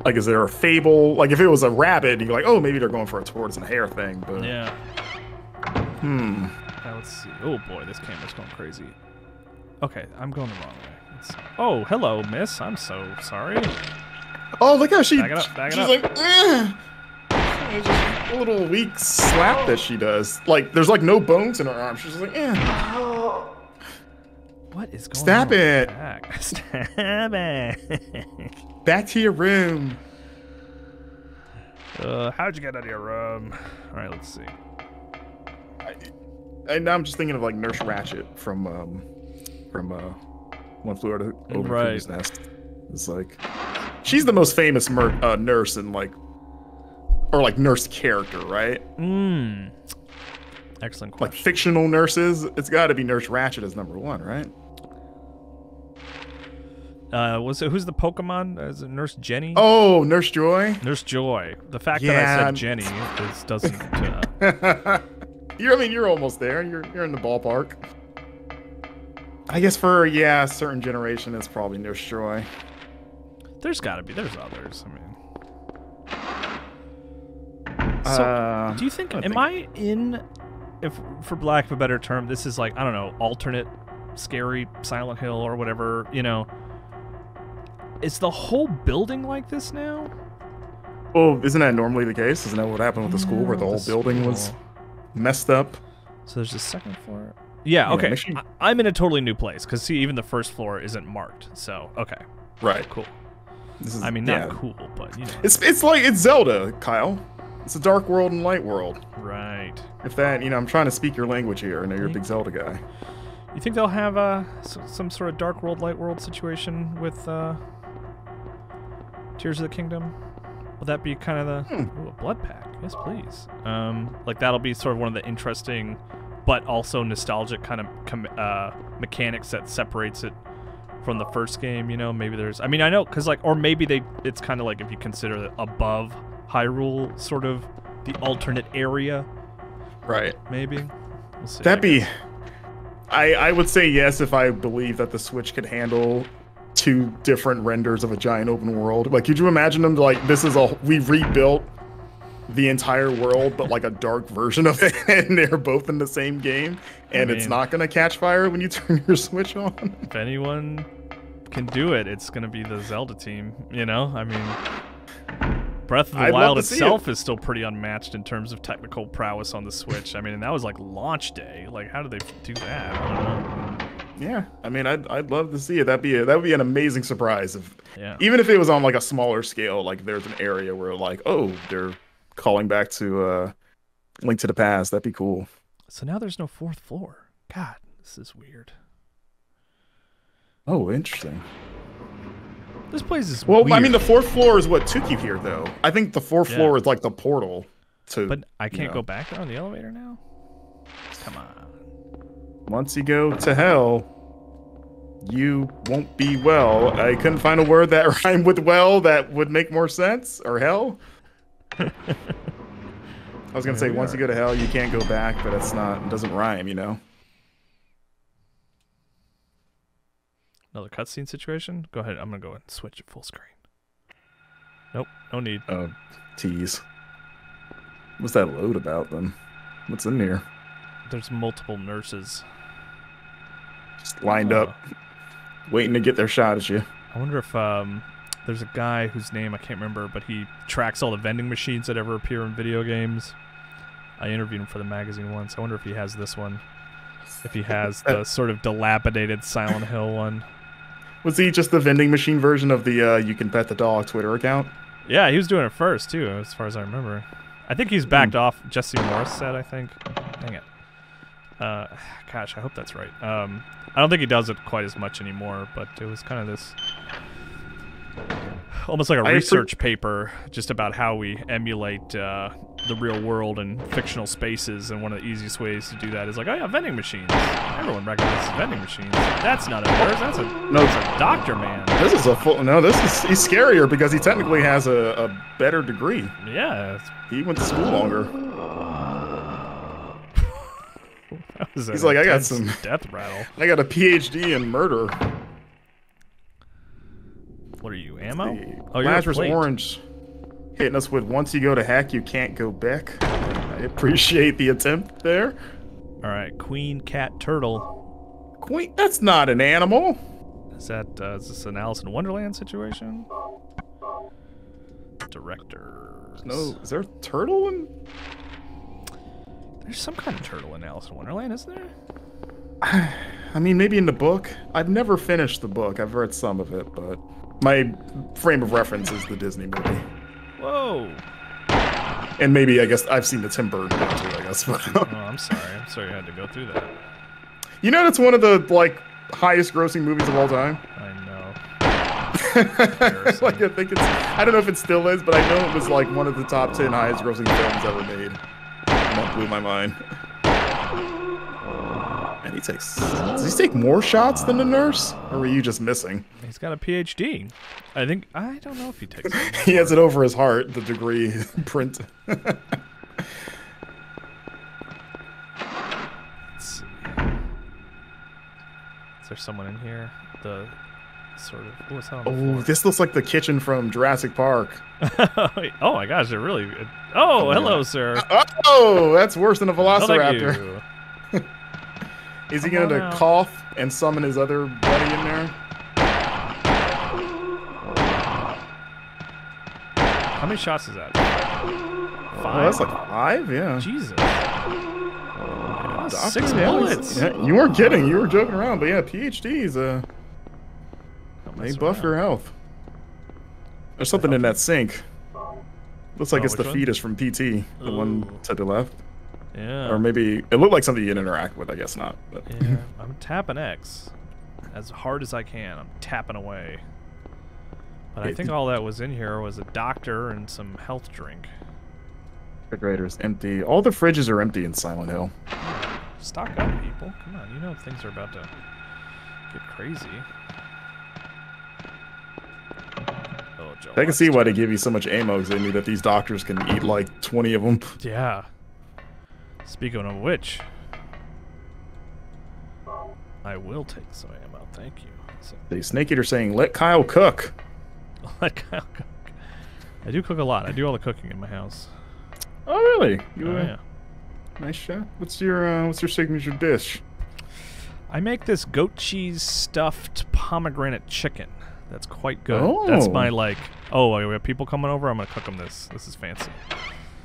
Like, is there a fable? Like, if it was a rabbit, you're like, oh, maybe they're going for a tortoise and hare thing, but... Yeah. Let's see. Oh boy, this camera's going crazy. Okay, I'm going the wrong way. Oh, hello, miss. I'm so sorry. Oh, look how Back it up, back it she's up. like, it's just a little weak slap that she does. Like, there's like no bones in her arm. She's just like, What is going Stab on? it. Back. Stab it. Back to your room. How'd you get out of your room? All right, let's see. And now I'm just thinking of like Nurse Ratched from One Flew Over the Cuckoo's Nest. It's like she's the most famous nurse in like, or like nurse character, right? Excellent question. Like fictional nurses, it's got to be Nurse Ratched as number one, right? Who's the Pokemon? Is it Nurse Jenny? Oh, Nurse Joy. Nurse Joy. The fact that I said Jenny doesn't. You're almost there. You're in the ballpark. I guess for a certain generation, it's probably Nurse Joy. There's got to be. There's others. I mean. So, do you think? I in? If for lack of a better term, this is like, I don't know, alternate scary Silent Hill or whatever. You know. Is the whole building like this now? Oh, isn't that normally the case? Isn't that what happened with the school, where the whole building was messed up? So there's a second floor. Yeah, okay. I'm in a totally new place, because see, even the first floor isn't marked. So, okay. Right. Cool. This is, not cool, but, you know. It's like, it's Zelda, Kyle. It's a dark world and light world. Right. If that, I'm trying to speak your language here. I know you're a big Zelda guy. You think they'll have some sort of dark world, light world situation with Tears of the Kingdom? Will that be kind of the a blood pack? Yes, please. Like that'll be sort of one of the interesting, but also nostalgic kind of mechanics that separates it from the first game. You know, maybe there's. I mean, I know because like, or maybe it's kind of like if you consider it above Hyrule, sort of the alternate area. Right. Maybe. We'll see. That'd be. I would say yes if I believe that the Switch could handle two different renders of a giant open world. Like, could you imagine them like, we rebuilt the entire world, but like a dark version of it, and they're both in the same game, and it's not gonna catch fire when you turn your Switch on? If anyone can do it, it's gonna be the Zelda team, you know? I mean, Breath of the Wild itself is still pretty unmatched in terms of technical prowess on the Switch. I mean, and that was like launch day. Like, how did they do that? I don't know. Yeah, I mean, I'd love to see it. That would be an amazing surprise even if it was on like a smaller scale. Like, there's an area where like, oh, they're calling back to Link to the Past. That'd be cool. So now there's no fourth floor. God, this is weird. Oh, interesting. This place is well. Weird. I mean, the fourth floor is what took you here, though. I think the fourth floor is like the portal to. But I can't go back there on the elevator now. Come on. Once you go to hell, you won't be well. I couldn't find a word that rhymed with well that would make more sense. Or hell. I was gonna say once you go to hell, you can't go back, but it doesn't rhyme, you know. Another cutscene situation? Go ahead, I'm gonna go and switch it full screen. Nope, no need. Oh, tease. What's that load about then? What's in here? There's multiple nurses. Just lined up, waiting to get their shot at you. I wonder if there's a guy whose name I can't remember, but he tracks all the vending machines that ever appear in video games. I interviewed him for the magazine once. I wonder if he has this one. If he has the sort of dilapidated Silent Hill one. Was he just the vending machine version of the You Can Pet the Dog Twitter account? Yeah, he was doing it first, too, as far as I remember. I think he's backed off, Jesse Morris said, I think. Dang it. Gosh, I hope that's right. I don't think he does it quite as much anymore, but it was kind of this... almost like a research paper just about how we emulate the real world and fictional spaces, and one of the easiest ways to do that is like, oh yeah, vending machines. Everyone recognizes vending machines. That's not a nurse, that's a doctor man. This is he's scarier because he technically has a better degree. Yeah. He went to school longer. He's like, I got some death rattle. I got a PhD in murder. What are you, ammo? Oh, you're Lazarus Orange hitting us with once you go to heck, you can't go back. I appreciate the attempt there. All right, Queen Cat Turtle. Queen? That's not an animal. Is this an Alice in Wonderland situation? Directors. No, is there a turtle in? There's some kind of turtle in Alice in Wonderland, isn't there? I mean, maybe in the book. I've never finished the book. I've read some of it, but my frame of reference is the Disney movie. Whoa. And maybe, I guess, I've seen the Tim Burton one too, I guess. Oh, I'm sorry. I'm sorry you had to go through that. You know, that's one of the, like, highest grossing movies of all time. I know. Like, I think it's, I don't know if it still is, but I know it was, like, one of the top 10 highest grossing films ever made. And that blew my mind. And does he take more shots than the nurse? Or were you just missing? He's got a PhD. I don't know if he takes it. He has it over his heart, the degree print. Let's see. Is there someone in here? The sort of... What's that on the floor? This looks like the kitchen from Jurassic Park. Oh my gosh, it really... Oh, hello, sir. Oh, that's worse than a Oh, thank velociraptor. you. Is he going to cough and summon his other buddy in there? How many shots is that? 5? Oh, that's like 5, yeah. Jesus. Doctor 6 Daly's- bullets. Yeah, you weren't kidding. You were joking around. But yeah, PhDs, Don't they mess buff around. your health. There's something in that sink. Looks like it's the which one? fetus from PT, the one to the left. Yeah. Or maybe it looked like something you'd interact with. I guess not. But. Yeah, I'm tapping X as hard as I can. I'm tapping away. But I think all that was in here was a doctor and some health drink. Refrigerator's empty. All the fridges are empty in Silent Hill. Stock up, people. Come on, you know things are about to get crazy. Oh, Joe, I can see why they give you so much ammo, because they knew that these doctors can eat like 20 of them. Yeah. Speaking of which, I will take some ammo. Thank you. So, The Snake Eater saying, "Let Kyle cook." let Kyle cook. I do cook a lot. I do all the cooking in my house. Oh, really? You, Oh, yeah. Nice shot. What's your signature dish? I make this goat cheese stuffed pomegranate chicken. That's quite good. Oh. That's my like. Oh, we have people coming over. I'm gonna cook them this. This is fancy.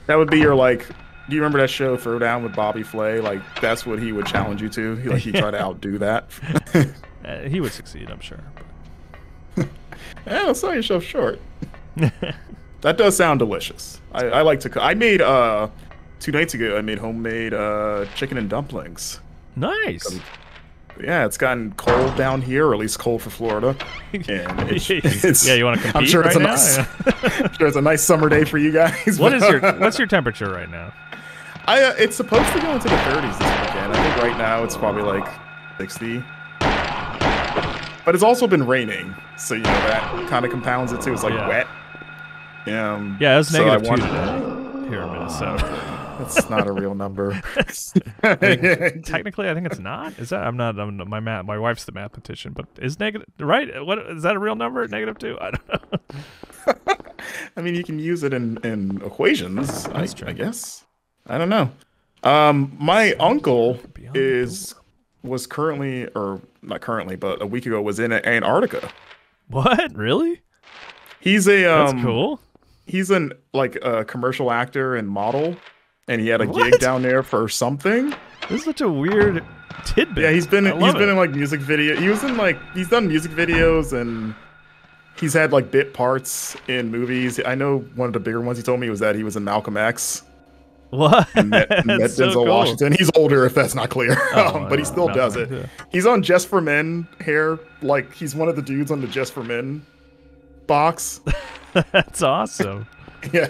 That would be your like. Do you remember that show Throwdown with Bobby Flay? Like that's what he would challenge you to. He tried to outdo that. He would succeed, I'm sure. Yeah, don't sell yourself short. That does sound delicious. I like to cook. I made 2 nights ago. I made homemade chicken and dumplings. Nice. Yeah, it's gotten cold down here, or at least cold for Florida. And it's Yeah, you want to compete I'm sure it's right a now? nice, Yeah. I'm sure it's a nice summer day for you guys. What's your temperature right now? It's supposed to go into the 30s this weekend. I think right now it's probably like 60. But it's also been raining, so you know that kind of compounds it too. It's like Yeah. wet. Yeah, it's so -2 I today here in Minnesota. That's not a real number. Technically, I think it's not. Is that? I'm not. My wife's the mathematician, but is negative right? What is that a real number? -2? I don't know. I mean, you can use it in equations. That's true. I guess. I don't know. My uncle was currently, or not currently, but a week ago was in Antarctica. What? Really? He's a That's cool. He's a commercial actor and model, and he had a gig down there for something. This is such a weird tidbit. Yeah, he's been I love it. in like music video. He's done music videos, and he's had like bit parts in movies. I know one of the bigger ones he told me was that he was in Malcolm X. What? And met That's so Denzel cool. Washington. He's older, if that's not clear, but he still no, does no it. idea. He's on Just for Men hair, like he's one of the dudes on the Just for Men box. That's awesome. Yeah,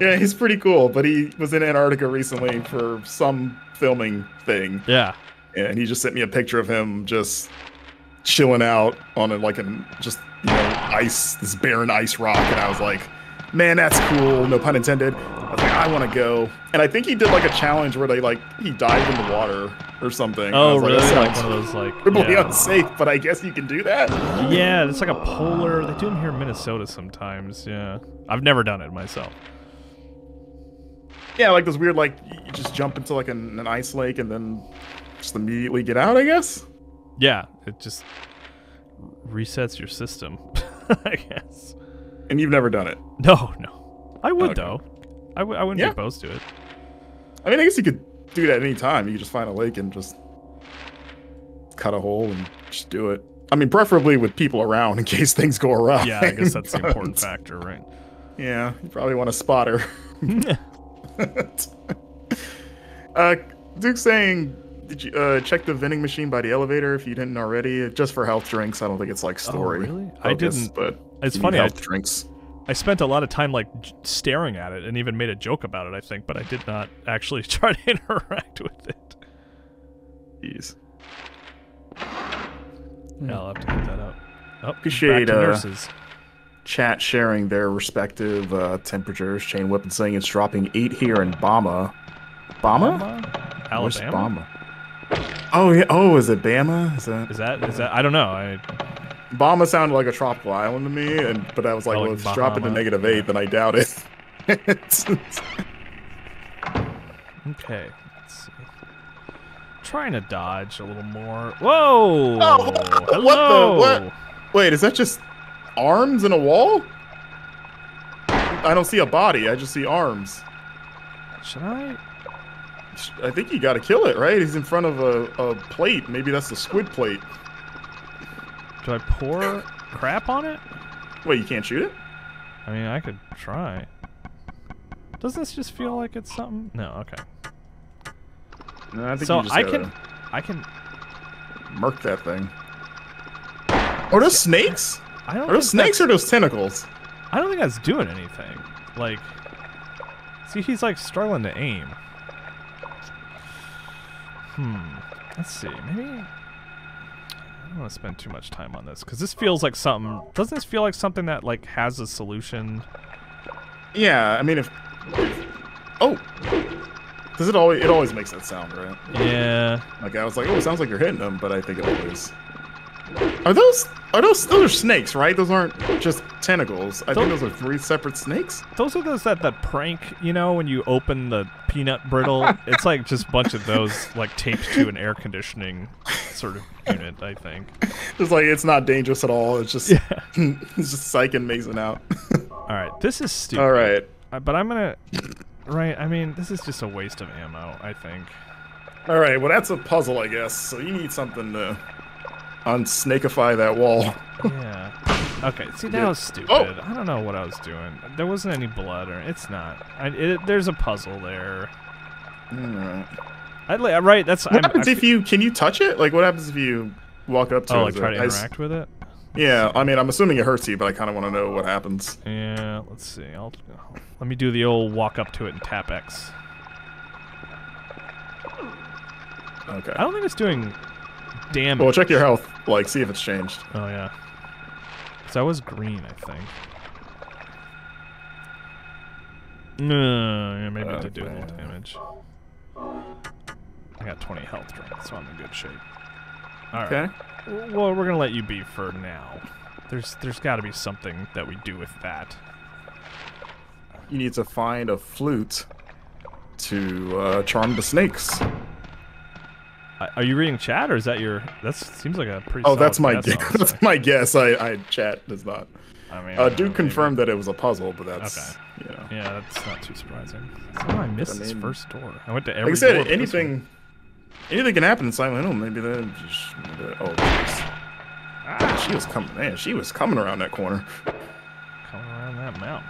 yeah, he's pretty cool. But he was in Antarctica recently for some filming thing, Yeah. and he just sent me a picture of him just chilling out on this barren ice rock, and I was like, man, that's cool. No pun intended. I was like, I want to go. And I think he did like a challenge where he dived in the water or something. And I Oh, was really? that Like sounds one of those like. terribly Yeah. unsafe, but I guess you can do that. Yeah, it's like a polar. They do them here in Minnesota sometimes. Yeah, I've never done it myself. Yeah, like those weird, like you just jump into like an ice lake and then just immediately get out, I guess. Yeah, it just resets your system, I guess. And you've never done it? No. I would, Okay. though. I wouldn't be opposed to it. I mean, I guess you could do that any time. You could just find a lake and just cut a hole and just do it. I mean, preferably with people around in case things go awry. Yeah, I guess that's the important factor, right? Yeah, you probably want a spotter. Duke's saying, did you check the vending machine by the elevator if you didn't already? Just for health drinks. I don't think it's like story. Oh, really? I didn't. But it's you need funny. Health drinks. I spent a lot of time like staring at it and even made a joke about it, I think, but I did not actually try to interact with it. Jeez. Yeah, I'll have to look that up. Oh, Appreciate back to nurses. Chat sharing their respective temperatures. Chain Weapon saying it's dropping 8 here in Bama. Bama? Where's Alabama? Bama? Oh yeah. Oh, is it Bama? Is that? Is that? I don't know. Bama sounded like a tropical island to me, but I was like, well, if it's dropping to -8, then I doubt it. Okay, let's see. Trying to dodge a little more. Whoa! Oh, Hello! What? Wait, is that just arms in a wall? I don't see a body. I just see arms. Should I? I think you gotta kill it, right? He's in front of a plate. Maybe that's the squid plate. Do I pour crap on it? Wait, you can't shoot it? I mean, I could try. Doesn't this just feel like it's something? No, okay. No, I think So you just I can murk that thing. Are those snakes? I don't Are those think snakes or those tentacles? I don't think that's doing anything. Like, see, he's like struggling to aim. Let's see. Maybe I don't want to spend too much time on this because this feels like something. Doesn't this feel like something that like has a solution? Yeah, I mean if oh, does it always? It always makes that sound, right? Yeah. Like I was like, oh, it sounds like you're hitting them, but I think it always. Are those those are snakes, right? Those aren't just tentacles. I think those are 3 separate snakes. Those are those that prank, you know, when you open the peanut brittle. It's like just a bunch of those like taped to an air conditioning sort of unit, I think. It's like it's not dangerous at all. It's just it's just psyching Mason out. All right, this is stupid. All right, but I'm gonna. Right, I mean, this is just a waste of ammo, I think. all right. Well, that's a puzzle, I guess. So you need something to unsnakeify that wall. Yeah. Okay. See, that was stupid. Oh. I don't know what I was doing. There wasn't any blood, or it's not. There's a puzzle there. Right. That's. What happens if you can you touch it? Like, what happens if you walk up to it? Oh, like try to interact with it. Yeah. I mean, I'm assuming it hurts you, but I kind of want to know what happens. Yeah. Let's see. Let me do the old walk up to it and tap X. Okay. I don't think it's doing damage. Well, check your health. Like, see if it's changed. Oh yeah. Because I was green, I think. No, yeah, maybe it did do a little damage. I got 20 health drinks, so I'm in good shape. All right. Okay. Well, we're gonna let you be for now. There's got to be something that we do with that. You need to find a flute to charm the snakes. Are you reading chat, or is that your? That seems like a pretty. Oh, that's my guess, guess. That's my guess. I chat does not. I mean, Duke confirmed that it was a puzzle, but that's okay. You know. Yeah, that's not too surprising. Somehow I missed this first door. I went to every. Like I said, door but this anything can happen in Silent Hill. Maybe that just. Oh, jeez. She was coming. Man, she was coming around that corner. one. Coming around that mountain.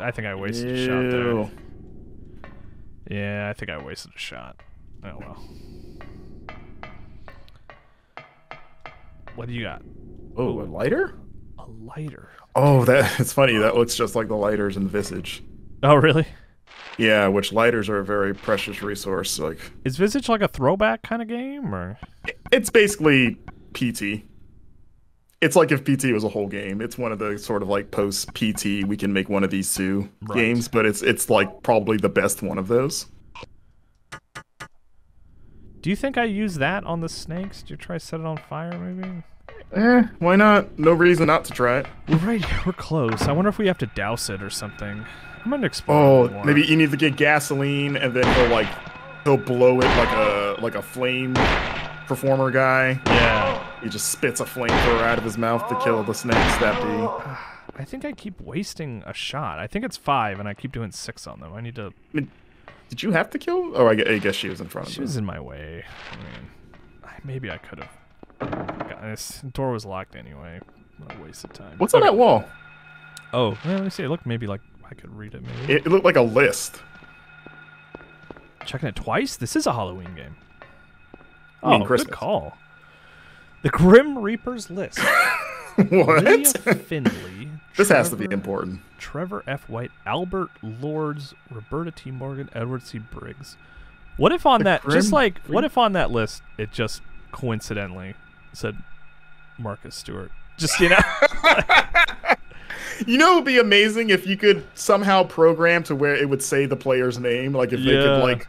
I think I wasted a shot there. Yeah, I think I wasted a shot. Oh well. What do you got? Oh, a lighter? A lighter. Oh, it's funny. That looks just like the lighters in Visage. Oh, really? Yeah, which lighters are a very precious resource. Like, is Visage like a throwback kind of game, or? It's basically PT. It's like if PT was a whole game. It's one of the sort of like post PT. We can make one of these two games, but it's like probably the best one of those. Do you think I use that on the snakes? Did you try to set it on fire, maybe? Why not? No reason not to try it. We're right here. We're close. I wonder if we have to douse it or something. I'm gonna explore Oh, more. maybe you need to get gasoline, and then he'll blow it like a flame performer guy. Yeah. He just spits a flamethrower out of his mouth to kill the snakes that be. I think I keep wasting a shot. I think it's 5, and I keep doing 6 on them. I need to... Did you have to kill? Oh, I guess she was in front of me. She was in my way. I mean, maybe I could have. This door was locked anyway. What a waste of time. What's on that wall? Oh, well, let me see. It looked maybe like I could read it. Maybe It looked like a list. Checking it twice. This is a Halloween game. I mean, Oh, Christmas. good call. The Grim Reaper's List. What? Leah Findlay. This has to be important. Trevor F. White, Albert Lords, Roberta T. Morgan, Edward C. Briggs. What if on that, what if on that list it just coincidentally said Marcus Stewart? Just, you know. You know, it would be amazing if you could somehow program to where it would say the player's name, like if they could like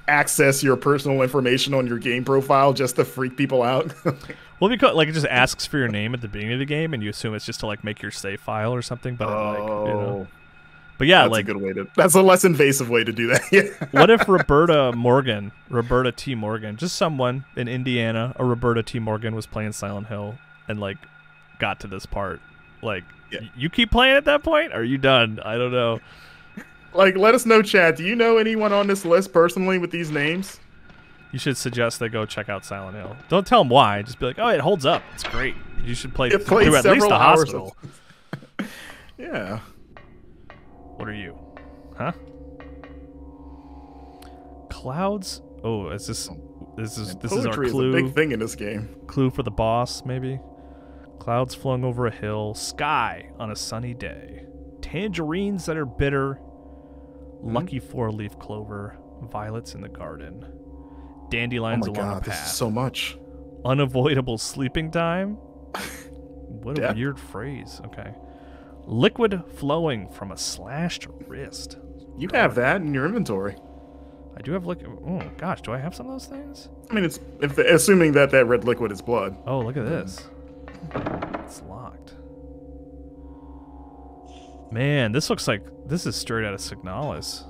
access your personal information on your game profile just to freak people out. Well, because like it just asks for your name at the beginning of the game, and you assume it's just to like make your save file or something. But like, you know. But yeah, that's like a good way to. That's a less invasive way to do that. Yeah. What if Roberta T. Morgan, just someone in Indiana, a Roberta T. Morgan was playing Silent Hill and like got to this part? Like, you keep playing at that point? Or are you done? I don't know. Like, let us know, Chad. Do you know anyone on this list personally with these names? You should suggest they go check out Silent Hill. Don't tell them why. Just be like, oh, it holds up. It's great. You should play through at least the hospital. Yeah. What are you? Huh? Clouds? Oh, this is our clue. Is a big thing in this game. Clue for the boss, maybe? Clouds flowing over a hill. Sky on a sunny day. Tangerines that are bitter. Lucky 4-leaf clover. Violets in the garden. Dandelions along a path. This is so much. Unavoidable sleeping time? What a weird phrase. Okay. Liquid flowing from a slashed wrist. You have that in your inventory. I do have liquid. Oh, gosh. Do I have some of those things? I mean, it's assuming that red liquid is blood. Oh, look at this. It's locked. Man, this looks like this is straight out of Signalis.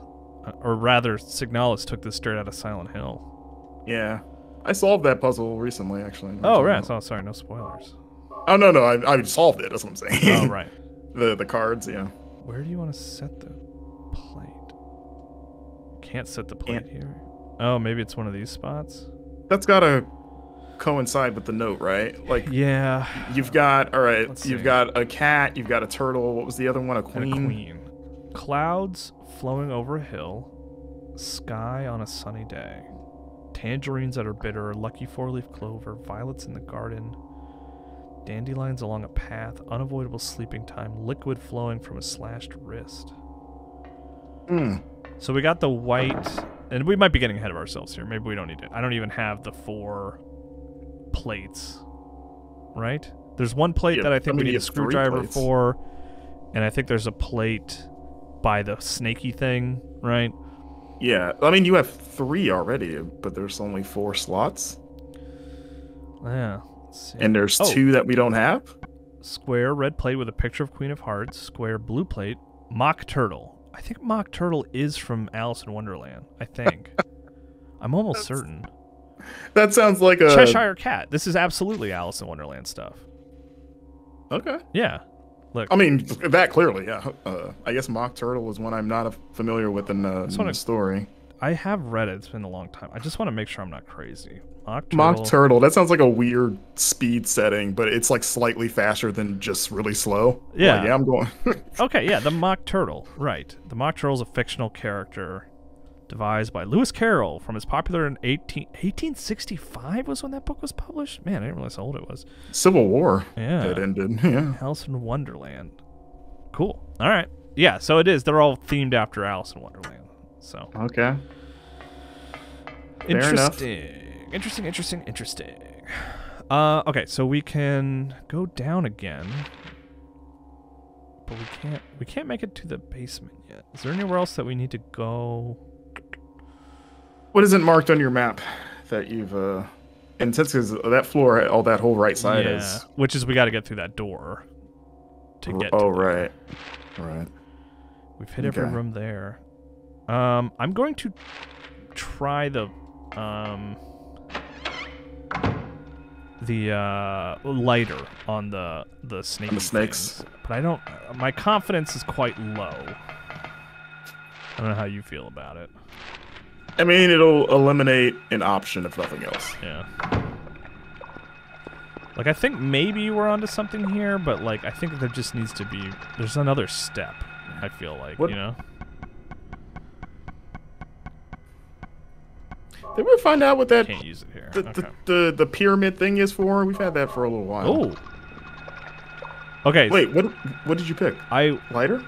Or rather, Signalis took this straight out of Silent Hill. Yeah. I solved that puzzle recently, actually. Oh, right. Oh, sorry. No spoilers. Oh, no. I solved it. That's what I'm saying. Oh, right. The cards, yeah. Where do you want to set the plate? Can't set the plate here. Oh, maybe it's one of these spots? That's got to coincide with the note, right? Like, yeah. You've got, all right, you've got a cat, you've got a turtle. What was the other one? A queen? And a queen. Clouds flowing over a hill. Sky on a sunny day. Tangerines that are bitter. Lucky 4-leaf clover. Violets in the garden. Dandelions along a path. Unavoidable sleeping time. Liquid flowing from a slashed wrist. So we got the white, and we might be getting ahead of ourselves here. Maybe we don't need it. I don't even have the 4 plates, right? There's one plate that I think we need a screwdriver for, and I think there's a plate by the snaky thing, right? Yeah, I mean, you have 3 already, but there's only 4 slots. Yeah. And there's 2 that we don't have? Square red plate with a picture of Queen of Hearts. Square blue plate. Mock Turtle. I think Mock Turtle is from Alice in Wonderland. I think. I'm almost certain. That sounds like a... Cheshire Cat. This is absolutely Alice in Wonderland stuff. Okay. Yeah. Look. I mean, that clearly, yeah. I guess Mock Turtle is one I'm not familiar with in the story. I have read it. It's been a long time. I just want to make sure I'm not crazy. Mock Turtle. That sounds like a weird speed setting, but it's like slightly faster than just really slow. Yeah. Like, yeah, I'm going. Okay, yeah, the Mock Turtle. Right. The Mock Turtle is a fictional character devised by Lewis Carroll from his popular in 1865 was when that book was published? Man, I didn't realize how old it was. Civil War. Yeah. It ended. Yeah. Alice in Wonderland. Cool. All right. Yeah, so it is. They're all themed after Alice in Wonderland. So. Okay. Interesting. Interesting. Okay, so we can go down again. But we can't make it to the basement yet. Is there anywhere else that we need to go? What isn't marked on your map that you've And since that floor, all that whole right side is. which is we got to get through that door to get. Oh, to there. right. Right. We've hit every room there. I'm going to try the lighter on the snake. On the snakes. Things. But I don't. My confidence is quite low. I don't know how you feel about it. I mean, it'll eliminate an option if nothing else. Yeah. Like, I think maybe we're onto something here, but, like, I think there just needs to be... There's another step, I feel like, you know? Did we find out what that... Can't use it here. The pyramid thing is for? We've had that for a little while. Oh! Okay. Wait, what did you pick? Lighter?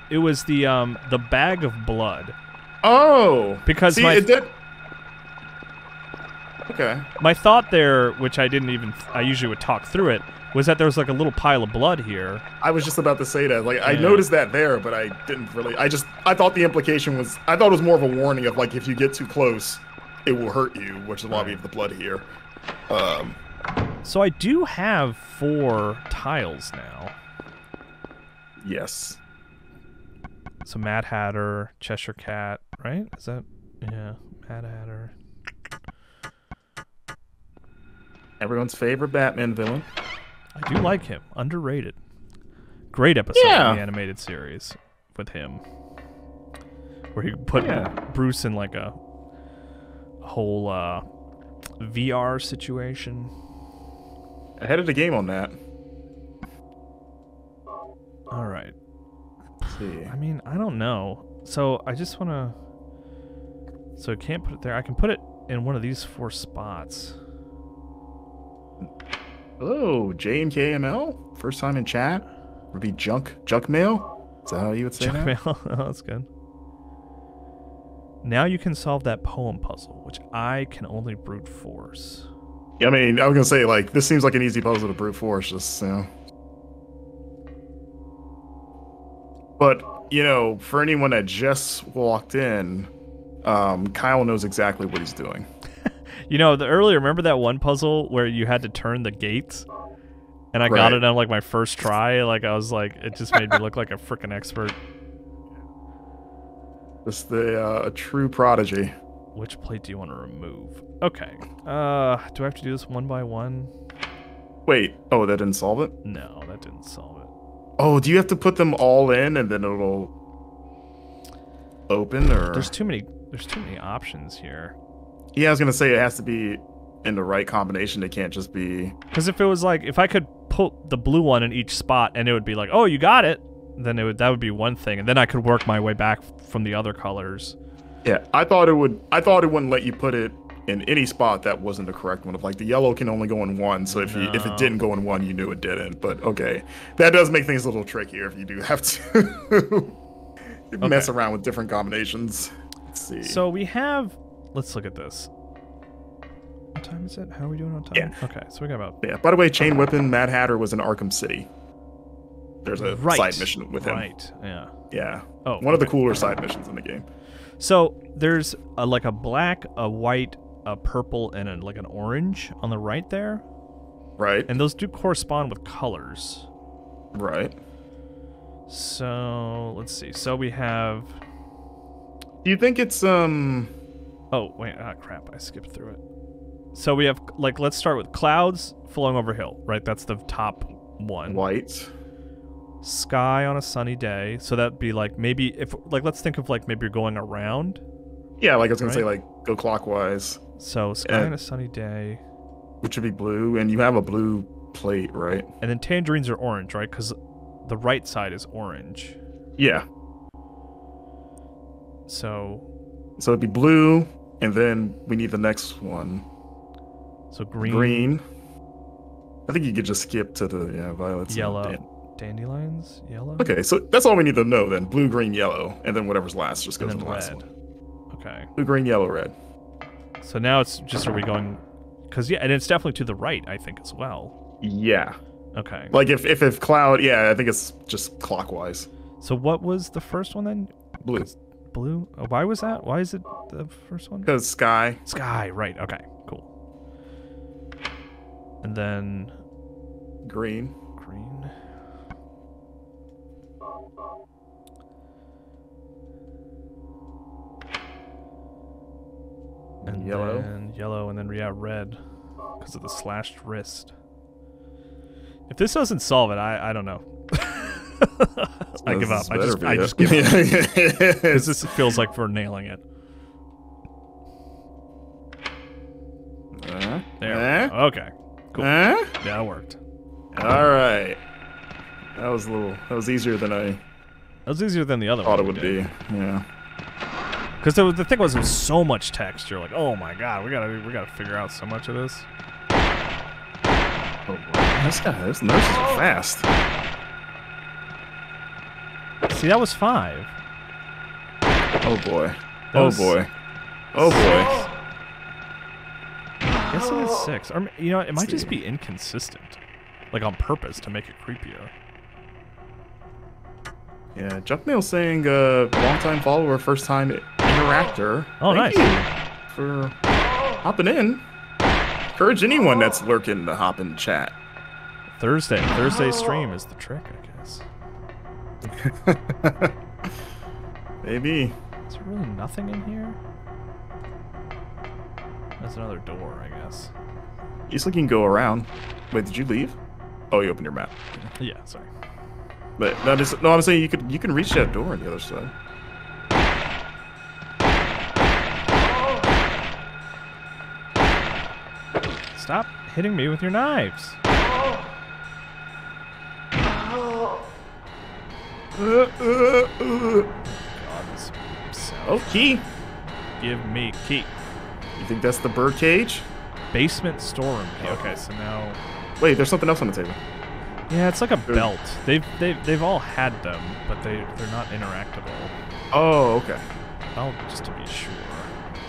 It was the bag of blood. Oh! Because see, it did... Okay. My thought there, which I didn't even... I usually would talk through it, was that there was like a little pile of blood here. I was just about to say that. Like, I noticed that there, but I didn't really... I thought the implication was... I thought it was more of a warning of, like, if you get too close, it will hurt you, which is why we have the blood here. So I do have 4 tiles now. Yes. So Mad Hatter, Cheshire Cat, right? Is that... Yeah, Mad Hatter. Everyone's favorite Batman villain. I do like him. Underrated. Great episode in the animated series with him. Where he put Bruce in like a whole VR situation. Ahead of the game on that. Alright. Let's see. I mean, I don't know. So I just want to... So I can't put it there. I can put it in one of these 4 spots. Hello, JMKML. First time in chat. Would be junk mail. Is that how you would say Junk that? mail. Oh, that's good. Now you can solve that poem puzzle, which I can only brute force. Yeah, I mean, I was gonna say, like, this seems like an easy puzzle to brute force, just, you know. But, you know, for anyone that just walked in, Kyle knows exactly what he's doing. You know, remember that one puzzle where you had to turn the gates? And I got it on, like, my first try? Like, I was like, it just made me look like a freaking expert. Just a true prodigy. Which plate do you want to remove? Okay. Do I have to do this one by one? Wait. Oh, that didn't solve it? No, that didn't solve it. Oh, do you have to put them all in and then it'll open, or? There's too many options here. Yeah, I was gonna say it has to be in the right combination. It can't just be... Because if it was like, if I could put the blue one in each spot and it would be like, oh, you got it, then that would be one thing, and then I could work my way back from the other colors. Yeah, I thought it wouldn't let you put it in any spot that wasn't the correct one. Of like, the yellow can only go in one, so if it didn't go in one, you knew it didn't. But okay, that does make things a little trickier if you do have to mess around with different combinations. Let's see. So we have... Let's look at this. What time is it? How are we doing on time? Yeah. Okay, so we got about... Yeah, by the way, Chain Whipping Mad Hatter was in Arkham City. There's a side mission with him. Right, yeah. Yeah. Oh, one of the cooler side missions in the game. So there's like a black, a white, a purple, and like an orange on the right there. Right. And those do correspond with colors. Right. So let's see. So we have... Do you think it's Oh, wait, crap, I skipped through it. So we have, like, let's start with clouds flowing over hill, right? That's the top one. White. Sky on a sunny day. So that'd be like, maybe, if, like, let's think of, like, maybe you're going around. Yeah, like I was going to say, like, go clockwise. So sky on a sunny day. Which would be blue, and you have a blue plate, right? And then tangerines are orange, right? Because the right side is orange. Yeah. So it'd be blue, and then we need the next one. So green. Green. I think you could just skip to the violets. Yellow. Dandelions? Yellow? Okay, so that's all we need to know then. Blue, green, yellow, and then whatever's last just goes to the last one. Okay. Blue, green, yellow, red. So now it's just, are we going... Because, yeah, and it's definitely to the right, I think, as well. Yeah. Okay. Like, if cloud... Yeah, I think it's just clockwise. So what was the first one, then? Blue. Blue? Oh, why was that? Why is it the first one? Because sky. Sky, right. Okay, cool. And then Green. green. And Yellow. then yellow, and then red because of the slashed wrist. If this doesn't solve it, I don't know. I give up. I just give up. Because this feels like we're nailing it. There. Okay. Cool. Yeah, it worked. All right. That was easier than I That was easier than the other thought one. it would be. Yeah. Because the thing was, there was so much text. You're like, oh my god, we gotta figure out so much of this. Oh boy. Those nurses are fast. See, that was 5. Oh boy. That Oh was boy. Oh boy. I guess it is 6. Or it might just be inconsistent, like on purpose to make it creepier. Yeah, Jumpmail saying long-time follower, first-time interactor. Oh, Thank nice. you for hopping in. Encourage anyone that's lurking to hop in chat. Thursday stream is the trick, I guess. Maybe. Is there really nothing in here? There's another door, I guess. You just like you can go around. Wait, did you leave? Oh, you opened your map. Yeah, sorry. But I'm saying you can reach that door on the other side. Stop hitting me with your knives. God, this sound. Oh, key. Give me key. You think that's the bird cage? Basement storeroom key. Okay, so now. Wait, there's something else on the table. Yeah, it's like a belt. They've all had them, but they're not interactable. Oh, okay. I'll just to be sure.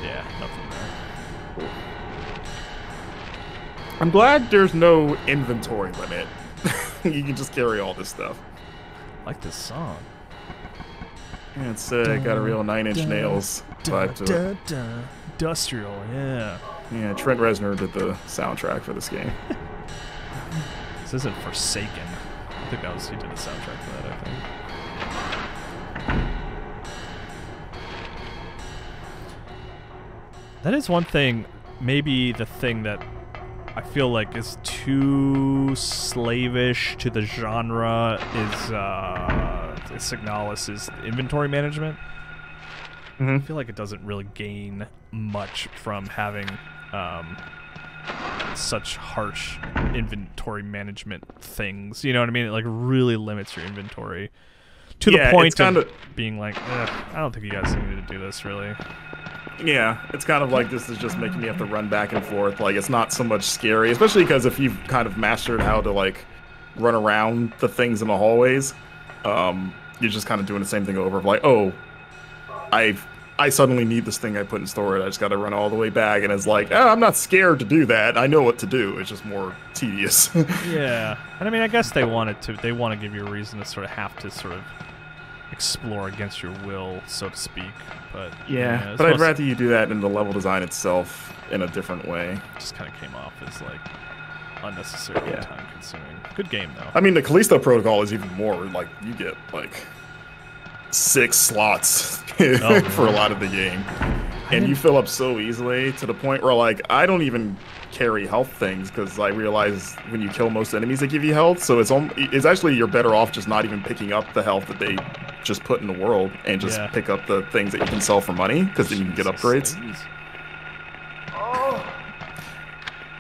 Yeah, nothing there. I'm glad there's no inventory limit. You can just carry all this stuff. I like this song. Yeah, it's got a real 9-inch nails vibe to it. Industrial, yeah. Yeah, Trent Reznor did the soundtrack for this game. This isn't Forsaken. I think he did the soundtrack for that, I think. That is one thing, maybe the thing that I feel like is too slavish to the genre is Signalis' inventory management. I feel like it doesn't really gain much from having such harsh inventory management things. You know what I mean? It like really limits your inventory to the point of being like, I don't think you guys needed to do this really. Yeah, it's kind of like this is just making me have to run back and forth. Like, it's not so much scary, especially because if you've kind of mastered how to, like, run around the things in the hallways, you're just kind of doing the same thing over. Like, oh, I suddenly need this thing I put in storage. I just got to run all the way back. And it's like, oh, I'm not scared to do that. I know what to do. It's just more tedious. Yeah. And I mean, I guess they want to give you a reason to sort of have to sort of explore against your will, so to speak. But yeah, but I'd rather you do that in the level design itself in a different way. It just kind of came off as like unnecessarily time consuming. Good game though. I mean, the Callisto Protocol is even more like you get like 6 slots for a lot of the game, and you fill up so easily to the point where like I don't even carry health things because I realize when you kill most enemies they give you health, so it's actually you're better off just not even picking up the health that they just put in the world and just pick up the things that you can sell for money because then you can get upgrades.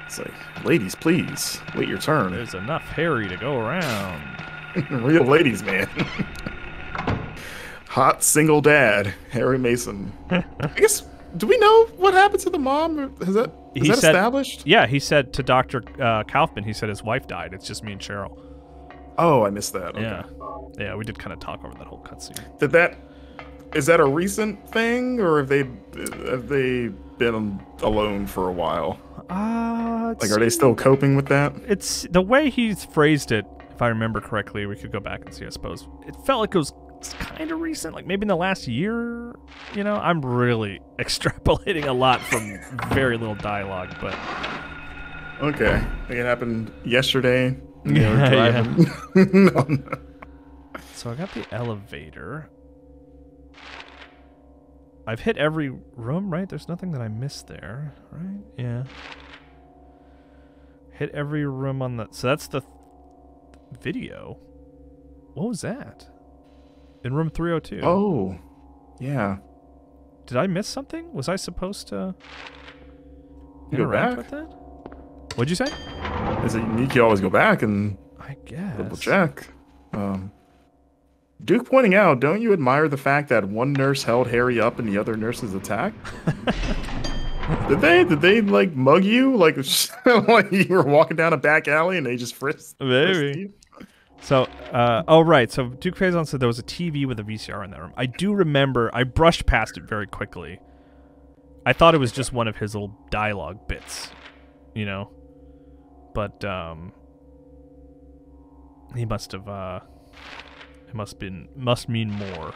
It's like, ladies, please wait your turn. There's enough Harry to go around. Real ladies, man. Hot single dad, Harry Mason. I guess. Do we know what happened to the mom? Is that established? Yeah, he said to Dr. Kaufman, he said his wife died. It's just me and Cheryl. Oh, I missed that. Okay. Yeah, we did kind of talk over that whole cutscene. Is that a recent thing, or have they been alone for a while? Like, are they still coping with that? It's the way he's phrased it. If I remember correctly, we could go back and see. I suppose it felt like it was kind of recent, like maybe in the last year. You know, I'm really extrapolating a lot from very little dialogue, but Okay. I think it happened yesterday. Yeah. No. So I got the elevator. I've hit every room, right? There's nothing that I missed there, right? Yeah. Hit every room on the... So that's the video. What was that? In room 302. Oh. Yeah. Did I miss something? Was I supposed to You go interact back? with that? What'd you say? Is it unique? You always go back and I guess. double check. Duke pointing out, don't you admire the fact that one nurse held Harry up and the other nurses attacked? Did they like mug you like like you were walking down a back alley and they just frisked? Maybe. You? So, oh right. So Duke Faison said there was a TV with a VCR in that room. I do remember. I brushed past it very quickly. I thought it was just one of his little dialogue bits, you know. But he must have. It must mean more.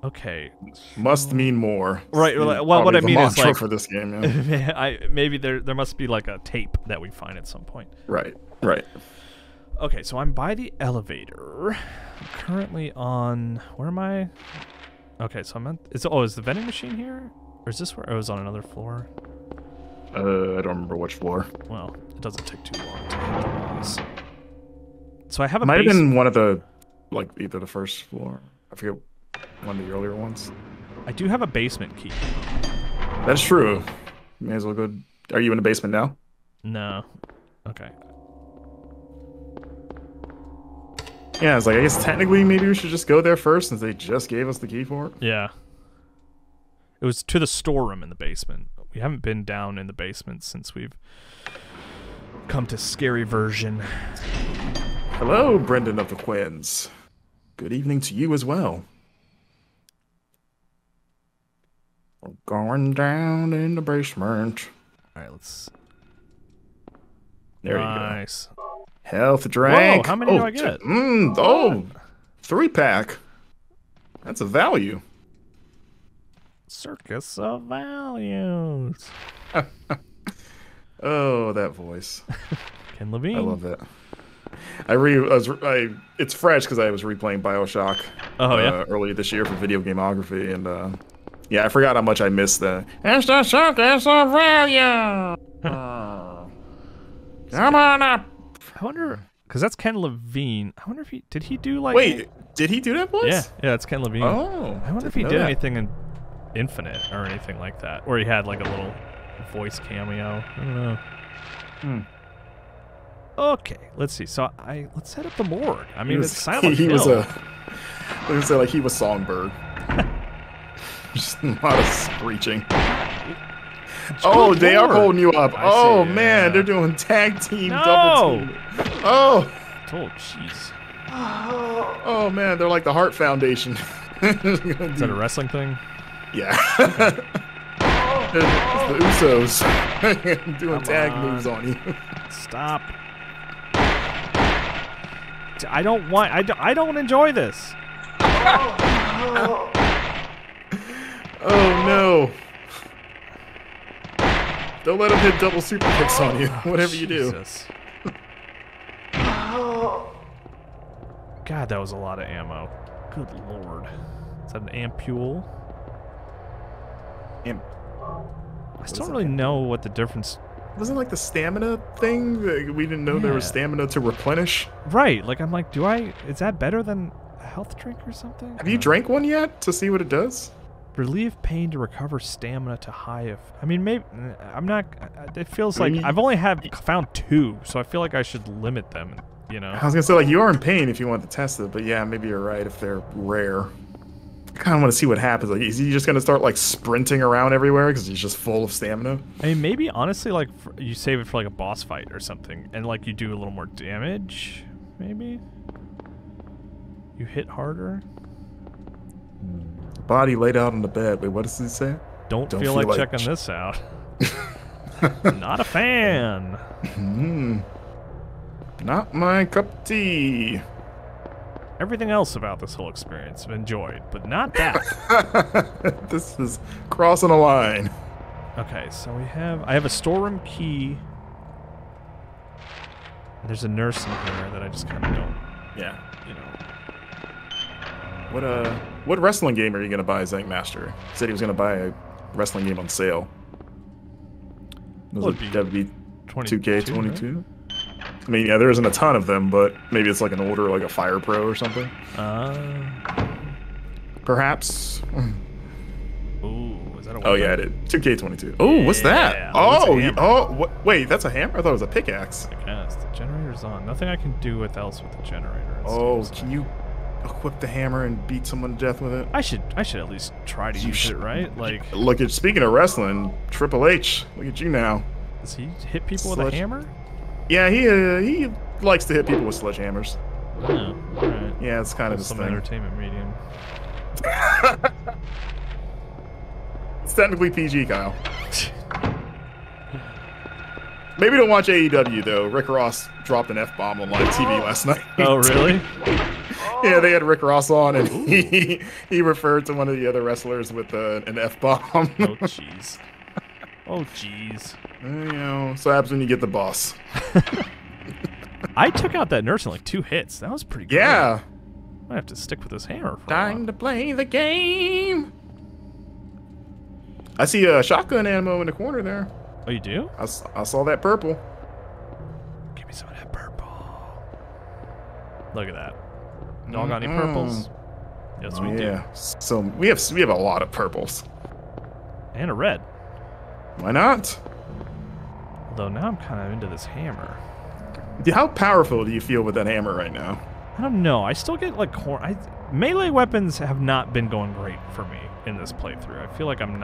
Okay. Must mean more. Right. Well, what I mean is like for this game. Yeah. maybe there must be like a tape that we find at some point. Right. Right. Okay, so I'm by the elevator. I'm currently on... Where am I? Okay, so I'm at... Is the vending machine here? Or is this where... Oh, it was on another floor? I don't remember which floor. Well, it doesn't take too long to hit the walls. So I have a Might have been one of the... Like, either the first floor. I forget one of the earlier ones. I do have a basement key. That's true. May as well go... Are you in the basement now? No. Okay. Yeah, it's like, I guess technically maybe we should just go there first since they just gave us the key for it. Yeah. It was to the storeroom in the basement. We haven't been down in the basement since we've come to Scary Version. Hello, Brendan of the Quins. Good evening to you as well. We're going down in the basement. Alright, let's... There you go. Nice. Health drink. Whoa, how many do I get? 3-pack. That's a value. Circus of values. Oh, that voice. Ken Levine. I love that. It's fresh because I was replaying BioShock earlier this year for video gameography, and yeah, I forgot how much I missed the it's the circus of value. Come on up. I wonder, because that's Ken Levine. I wonder if did he do like... Wait, did he do that voice? Yeah, that's Ken Levine. Oh. I wonder if he did anything in Infinite or anything like that, or he had like a little voice cameo. I don't know. Okay, let's see. So let's head up the morgue. I mean, it's Silent Hill. He was Songbird. Just a lot of screeching. Oh, they are holding you up. Oh, man, they're doing tag team, double team. Oh. Oh, jeez. Oh, man, they're like the Heart Foundation. Is that a wrestling thing? Yeah. It's the Usos doing tag moves on you. Stop. I don't enjoy this. Oh, no. Don't let him hit double super kicks on you, whatever you do. God, that was a lot of ammo. Good lord. Is that an ampule? I still don't really know what the difference... Wasn't like the stamina thing? We didn't know there was stamina to replenish? Right, like I'm like, is that better than a health drink or something? Have you drank one yet to see what it does? Relieve pain to recover stamina to high I mean, maybe I'm not. It feels like I've only found 2, so I feel like I should limit them. You know. I was gonna say like you are in pain if you want to test it, but yeah, maybe you're right if they're rare. I kind of want to see what happens. Like, is he just gonna start like sprinting around everywhere because he's just full of stamina? I mean, maybe honestly, like you save it for like a boss fight or something, and like you do a little more damage. Maybe you hit harder. Body laid out on the bed. Wait, what does he say? Don't feel like checking this out. Not a fan. Not my cup of tea. Everything else about this whole experience I've enjoyed, but not that. This is crossing a line. Okay, so I have a storeroom key. There's a nurse in here that I just kind of don't. Yeah. You know. What wrestling game are you gonna buy, Zank Master? He said he was gonna buy a wrestling game on sale. That would be 2K22. Right? I mean, yeah, there isn't a ton of them, but maybe it's like an older, like a Fire Pro or something. Ooh, Perhaps. is that a weapon? Oh yeah, it is. 2K22. Oh, what's that? Oh, wait, that's a hammer? I thought it was a pickaxe. Yes, the generator's on. Nothing I can do else with the generator. Can you equip the hammer and beat someone to death with it? I should at least try to use it, right? Like, look at speaking of wrestling, Triple H. Look at you now. Does he hit people with a hammer? Yeah, he likes to hit people with sledgehammers. Oh, all right. Yeah, it's kind of his thing. Entertainment medium. It's technically PG, Kyle. Maybe don't watch AEW though. Rick Ross dropped an F-bomb on live TV last night. Oh, really? Yeah, they had Rick Ross on, and he referred to one of the other wrestlers with an F-bomb. Oh, jeez. Oh, jeez. You know, so happens when you get the boss. I took out that nurse in like 2 hits. That was pretty good. Yeah. I have to stick with this hammer for Time to play the game. I see a shotgun ammo in the corner there. Oh, you do? I saw that purple. Give me some of that purple. Look at that. Y'all got any purples? Yes, we do. Yeah. So we have a lot of purples. And a red. Why not? Although now I'm kind of into this hammer. How powerful do you feel with that hammer right now? I don't know. I still get like melee weapons have not been going great for me in this playthrough. I feel like I'm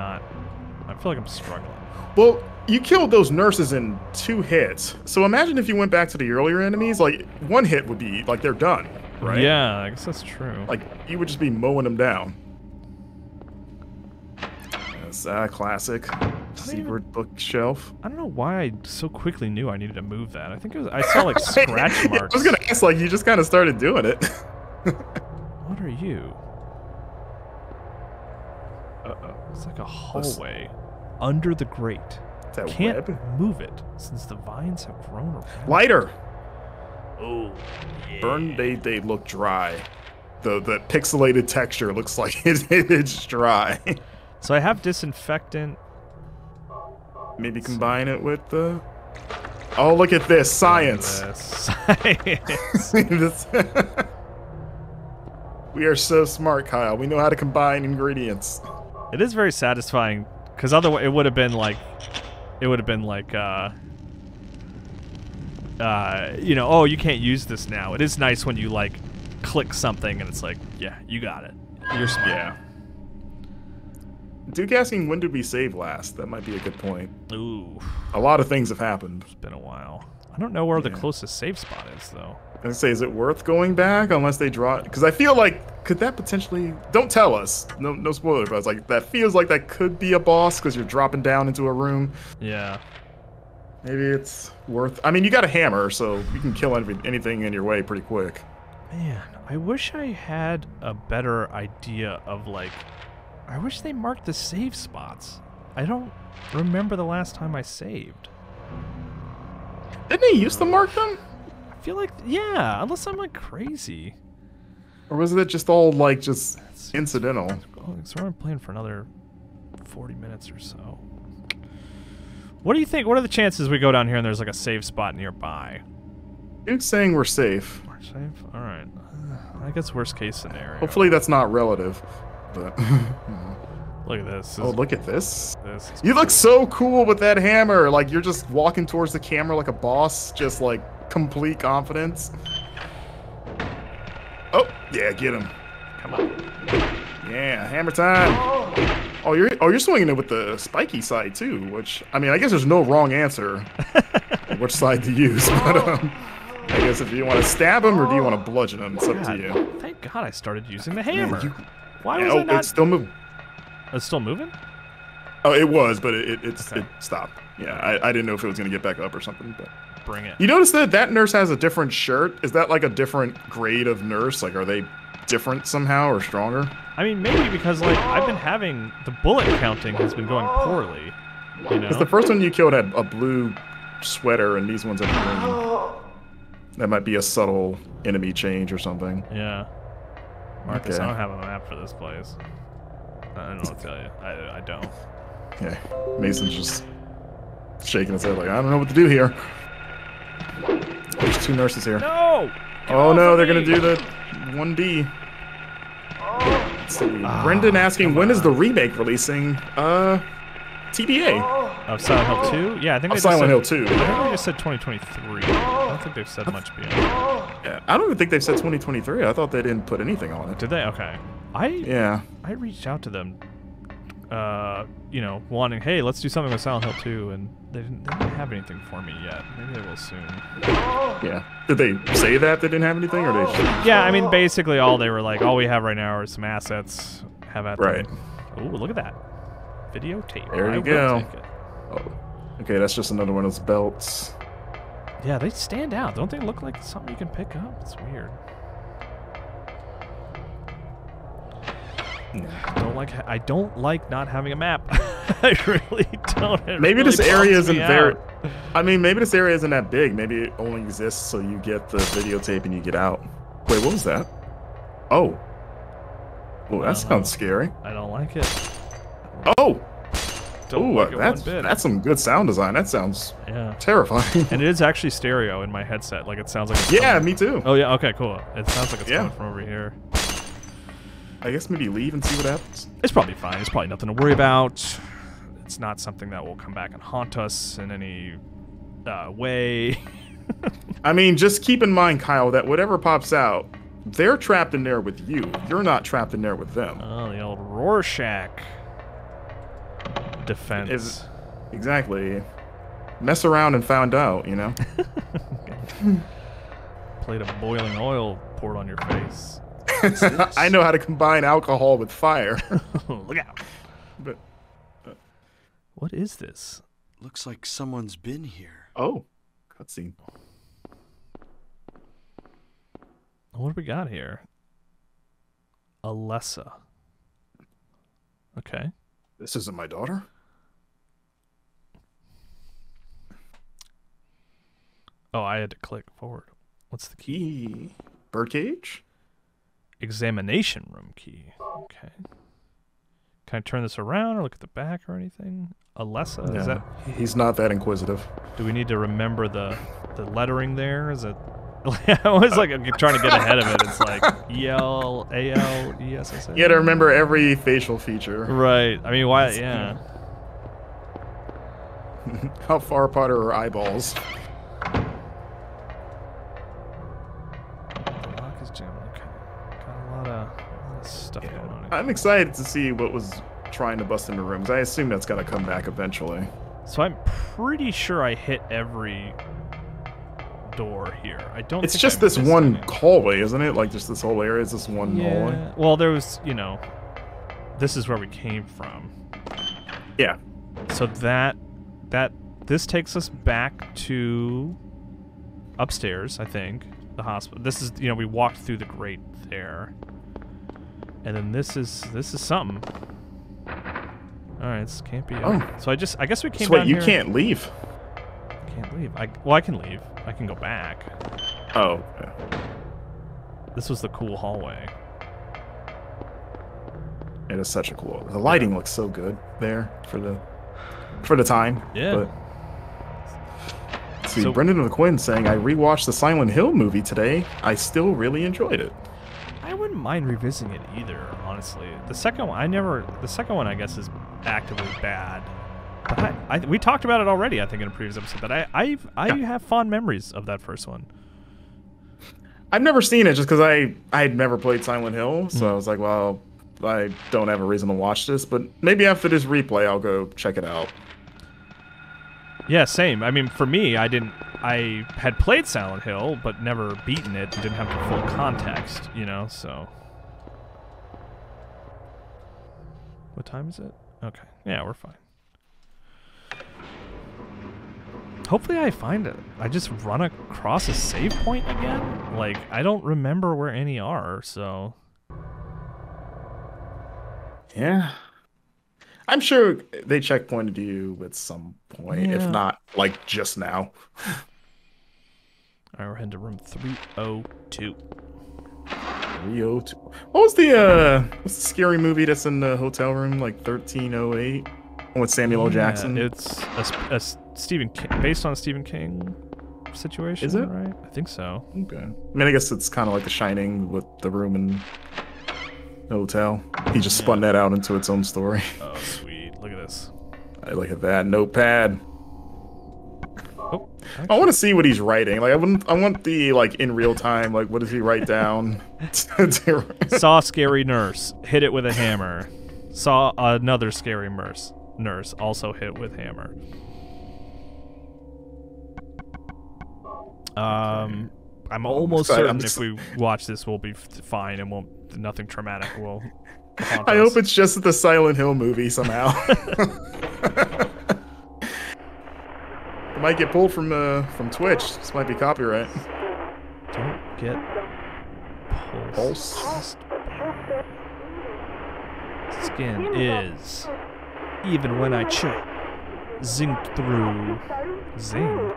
struggling. Well, you killed those nurses in 2 hits. So imagine if you went back to the earlier enemies, like 1 hit would be like they're done, right? Yeah, I guess that's true. Like you would just be mowing them down. That's a classic secret bookshelf. I don't know why I so quickly knew I needed to move that. I think I saw like scratch marks. I was gonna ask, like, you just kind of started doing it. What are you? It's like a hallway under the grate. Is that Can't web? move it since the vines have grown around. Lighter. Oh, yeah. Burn. They look dry. The pixelated texture looks like it's dry. So I have disinfectant. Maybe combine it with the. Oh, look at this science! Science. We are so smart, Kyle. We know how to combine ingredients. It is very satisfying because otherwise it would have been like, you know, oh, you can't use this now. It is nice when you like click something and it's like, yeah, you got it. You're smart. Yeah. Duke asking, when did we save last? That might be a good point. Ooh. A lot of things have happened. It's been a while. I don't know where the closest save spot is, though. I was gonna say, is it worth going back unless they draw it? Because I feel like, could that potentially... Don't tell us. No spoiler, but I was like, that feels like that could be a boss because you're dropping down into a room. Yeah. Maybe it's worth... I mean, you got a hammer, so you can kill anything in your way pretty quick. Man, I wish I had a better idea of, like... I wish they marked the save spots. I don't remember the last time I saved. Didn't they used to mark them? I feel like, yeah, unless I'm like crazy. Or was it just all like just incidental? So I'm playing for another 40 minutes or so. What do you think? What are the chances we go down here and there's like a save spot nearby? Duke's saying we're safe. We're safe? Alright. I guess worst case scenario. Hopefully that's not relative. But look at this. Oh, look at this. You look so cool with that hammer. Like you're just walking towards the camera like a boss, just like complete confidence. Oh, yeah, get him. Come on. Yeah, hammer time. Oh, you're swinging it with the spiky side too, which I mean, I guess there's no wrong answer which side to use, but I guess if you want to stab him or do you want to bludgeon him, it's up to you. Thank God I started using the hammer. Man, why was it not? It's still moving. It's still moving? Oh, it was, but it stopped. Yeah, I didn't know if it was going to get back up or something. But bring it. You notice that nurse has a different shirt? Is that like a different grade of nurse? Like, are they different somehow or stronger? I mean, maybe because, like, I've been having... The bullet counting has been going poorly. You Because know? the first one you killed had a blue sweater, and these ones have green. That might be a subtle enemy change or something. Yeah. Marcus, Okay. I don't have a map for this place. I don't know what to tell you. I don't. Yeah, Mason's just shaking his head like, I don't know what to do here. There's 2 nurses here. No! Oh no, they're gonna do the 1D. Let's see. Brendan asking, when is the remake releasing? TBA. Of Silent Hill 2? Yeah, I think they Silent Hill just 2. said, I think they just said 2023. I don't think they've said much beyond. Yeah, I don't even think they've said 2023. I thought they didn't put anything on it. Did they? Okay. Yeah. I reached out to them, you know, wanting, hey, let's do something with Silent Hill 2, and they didn't have anything for me yet. Maybe they will soon. Yeah. Did they say that they didn't have anything, or they? Yeah, I mean, basically all they were like, all we have right now are some assets. Have at Right. them. Ooh, look at that. Videotape. There you I will go. take it. Oh. Okay, that's just another one of those belts. Yeah, they stand out. Don't they look like something you can pick up? It's weird. I don't like not having a map. I really don't. Maybe really this area bums isn't me very. out. I mean, maybe this area isn't that big. Maybe it only exists so you get the videotape and you get out. Wait, what was that? Oh. Oh, that sounds scary. I don't like it. Oh. Don't Ooh, like it one bit. that's some good sound design. That sounds Yeah. terrifying. And it is actually stereo in my headset. Like, it sounds like it's Yeah, coming- me too. Oh, yeah, okay, cool. It sounds like it's Yeah. coming from over here. I guess maybe leave and see what happens. It's probably fine. It's probably nothing to worry about. It's not something that will come back and haunt us in any way. I mean, just keep in mind, Kyle, that whatever pops out, they're trapped in there with you. You're not trapped in there with them. Oh, the old Rorschach defense. Exactly. Mess around and found out, you know? Plate of boiling oil poured on your face. I know how to combine alcohol with fire. Look out. But What is this? Looks like someone's been here. oh, cutscene. What do we got here? Alessa. Okay. This isn't my daughter. Oh, I had to click forward. What's the key? Key. Birdcage? Examination room key. Okay. Can I turn this around or look at the back or anything? Alessa? Is that? He's not that inquisitive. Do we need to remember the lettering there? Is it? I was like trying to get ahead of it. It's like ELALESSA. You gotta remember every facial feature. Right. I mean, why? Yeah. How far apart are her eyeballs? The lock is jammed. Okay. Got a lot of stuff going on here. I'm excited to see what was trying to bust into rooms. I assume that's gotta come back eventually. So I'm pretty sure I hit every door here. I don't. It's think just I this missed one any. hallway, isn't it? Like just this whole area is this one hallway. Yeah. Well, there was, this is where we came from. Yeah. So this takes us back to upstairs, I think, the hospital. This is, we walked through the grate there, and then this is something. All right, this can't be. Oh. So I guess we came So wait, down you here. can't leave. Can't leave. I can leave. I can go back. Oh. Yeah. This was the cool hallway. It is such a cool. The lighting looks so good there for the time. Yeah. But, let's see, So- Brendan McQuinn saying, I rewatched the Silent Hill movie today. I still really enjoyed it. I wouldn't mind revisiting it either, honestly. The second one, I guess, is actively bad. But we talked about it already, I think, in a previous episode. But I have fond memories of that first one. I've never seen it just because I had never played Silent Hill, so I was like, well, I don't have a reason to watch this. But maybe after this replay, I'll go check it out. Yeah, same. I mean, for me, I had played Silent Hill, but never beaten it and didn't have the full context, so. What time is it? Okay. Yeah, we're fine. Hopefully I find it. I just run across a save point again. Like, I don't remember where any are, so. Yeah. I'm sure they checkpointed you at some point, if Yeah. not like just now. All right, we're heading to room 302. 302. What was the what's the scary movie that's in the hotel room? Like 1308? With Samuel L. Jackson? It's a Stephen King, based on a Stephen King situation. Is it? Right? I think so. Okay. I mean, I guess it's kind of like The Shining with the room in the hotel. He just spun that out into its own story. Oh, sweet. Look at this. I look at that notepad. Oh, I want to see what he's writing. Like, I want the like in real time. Like, what does he write down? saw scary nurse, hit it with a hammer. Saw another scary nurse, also hit with hammer. I'm almost certain if we watch this, we'll be fine and nothing traumatic will haunt I us. hope it's just the Silent Hill movie somehow. It might get pulled from Twitch. This might be copyright. Don't get pulse. Skin is even when I check. Zing through. Zing.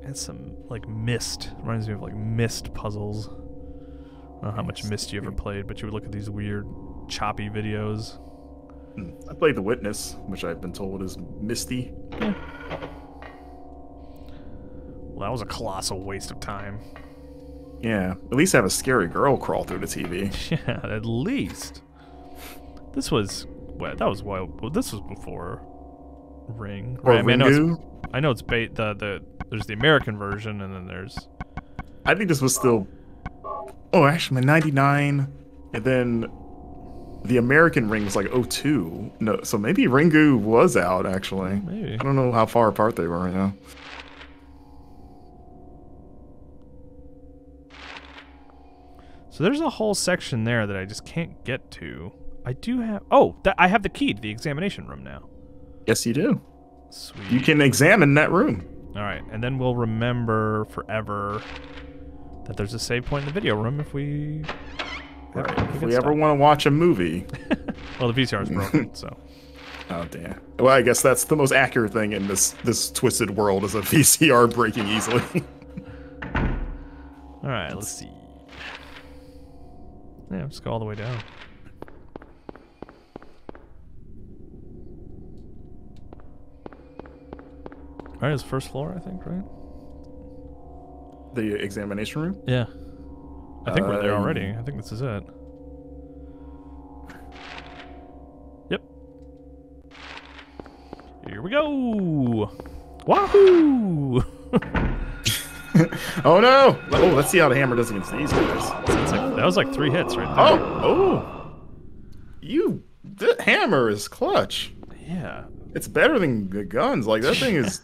And some like mist. Reminds me of like mist puzzles. I don't know how much mist you ever played, but you would look at these weird choppy videos. I played The Witness, which I've been told is misty. Yeah. Well, that was a colossal waste of time. Yeah, at least have a scary girl crawl through the TV. Yeah, at least. This was this was before Ring. Or Right, I mean, Ringu? I know it's there's the American version and then there's I think this was still. Oh, actually, 99, and then the American Ring was like 02. No, so maybe Ringu was out actually. maybe. I don't know how far apart they were right now. So there's a whole section there that I just can't get to. I do have I have the key to the examination room now. Yes, you do. Sweet. You can examine that room. All right, and then we'll remember forever that there's a save point in the video room if we. Right. If If we ever want to watch a movie. Well, the VCR is broken, so. Oh damn. Well, I guess that's the most accurate thing in this twisted world is a VCR breaking easily. All right, let's see. Yeah, just go all the way down. All right, it's first floor, I think, right? The examination room? Yeah. I think we're there already. I think this is it. Yep. Here we go. Wahoo! Oh no! Oh, let's see how the hammer does against these guys. That was like 3 hits right there. Oh! The hammer is clutch. Yeah. It's better than the guns. Like that thing is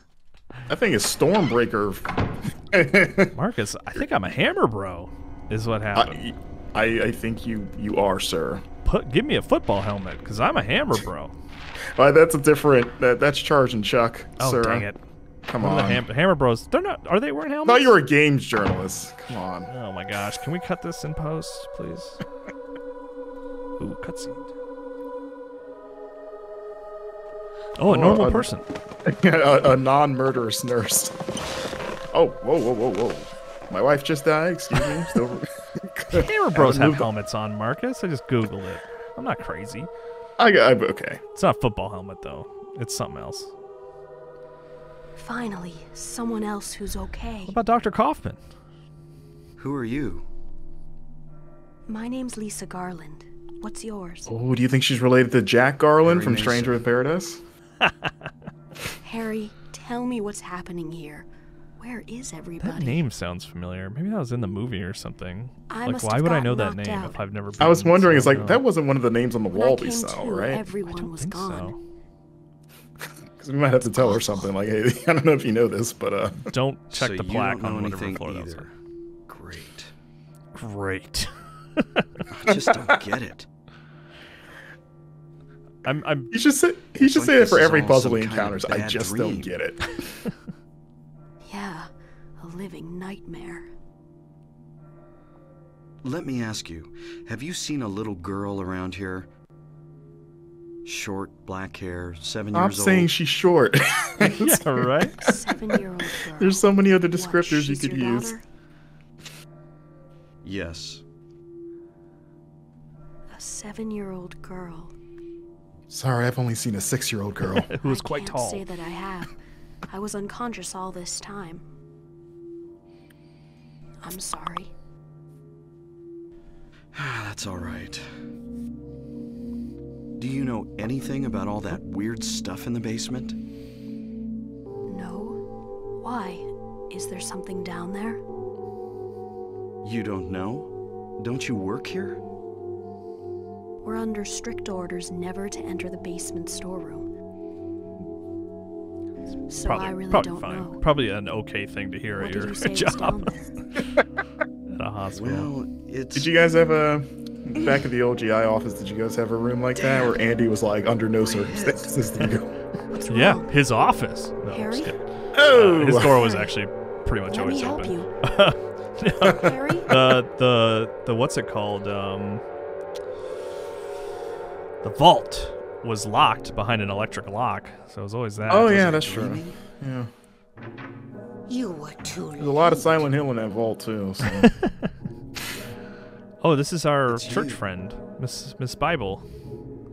Stormbreaker. Marcus, I think I'm a hammer bro, is what happened. I think you are, sir. Give me a football helmet, because I'm a hammer bro. That's a different. That's Charge and Chuck, Oh, sir. dang it. Come What are on. the hammer bros, they're not, are they wearing I helmets? thought you were a games journalist. Come on. Oh my gosh, can we cut this in post, please? Ooh, cutscene. Oh, a normal person. a non-murderous nurse. Oh, whoa. My wife just died. Excuse me. Still. Hammer bros have helmets on, Marcus. I just Googled it. I'm not crazy. Okay. It's not a football helmet, though. It's something else. Finally, someone else who's okay. What about Dr. Kaufman? Who are you? My name's Lisa Garland. What's yours? Oh, do you think she's related to Jack Garland Harry from Mason. Stranger in Paradise? Harry, tell me what's happening here. Where is everybody? That name sounds familiar. Maybe that was in the movie or something. I Like, must why have would I know gotten that knocked name out. if I've never been? I was wondering, it's like, so- that wasn't one of the names on the When I wall we came saw, to, right? everyone I don't was think gone. so. Because we might have to tell her something, like, hey, I don't know if you know this, but, Don't check So the you plaque don't know on whatever anything floor that was either. on. Great. Great. I just don't get it. I'm he should say It's like that this for is every all puzzle some he kind of encounters. I bad just dream. don't get it. Yeah, a living nightmare. let me ask you, have you seen a little girl around here? Short, black hair, 7 I'm years old. saying she's short. Yeah, right? 7-year-old girl. There's so many other What, descriptors you she's could your use. daughter? Yes. A 7-year-old girl. Sorry, I've only seen a 6-year-old girl. Who was quite I tall. can't say that I have. I was unconscious all this time. I'm sorry. That's all right. Do you know anything about all that weird stuff in the basement? No. Why? Is there something down there? You don't know? Don't you work here? We're under strict orders never to enter the basement storeroom. So I really don't fine. know. Probably an okay thing to hear What at did your you say was down job there? at a hospital. Well, it's... Did you guys have a... Back at the old GI office, did you guys have a room like that where Andy was like, under no circumstances do you go? What's Yeah, wrong? his office. No, I'm Harry? just kidding. Oh! His door was Harry, actually pretty much Let always me help open. you. No, Harry? the what's it called? The vault was locked behind an electric lock, so it was always that. Oh, yeah, that's true. dreaming? Yeah. You were too There's a lot of Silent Hill in that vault, too. So. Oh, this is our It's church you. friend, Miss Bible,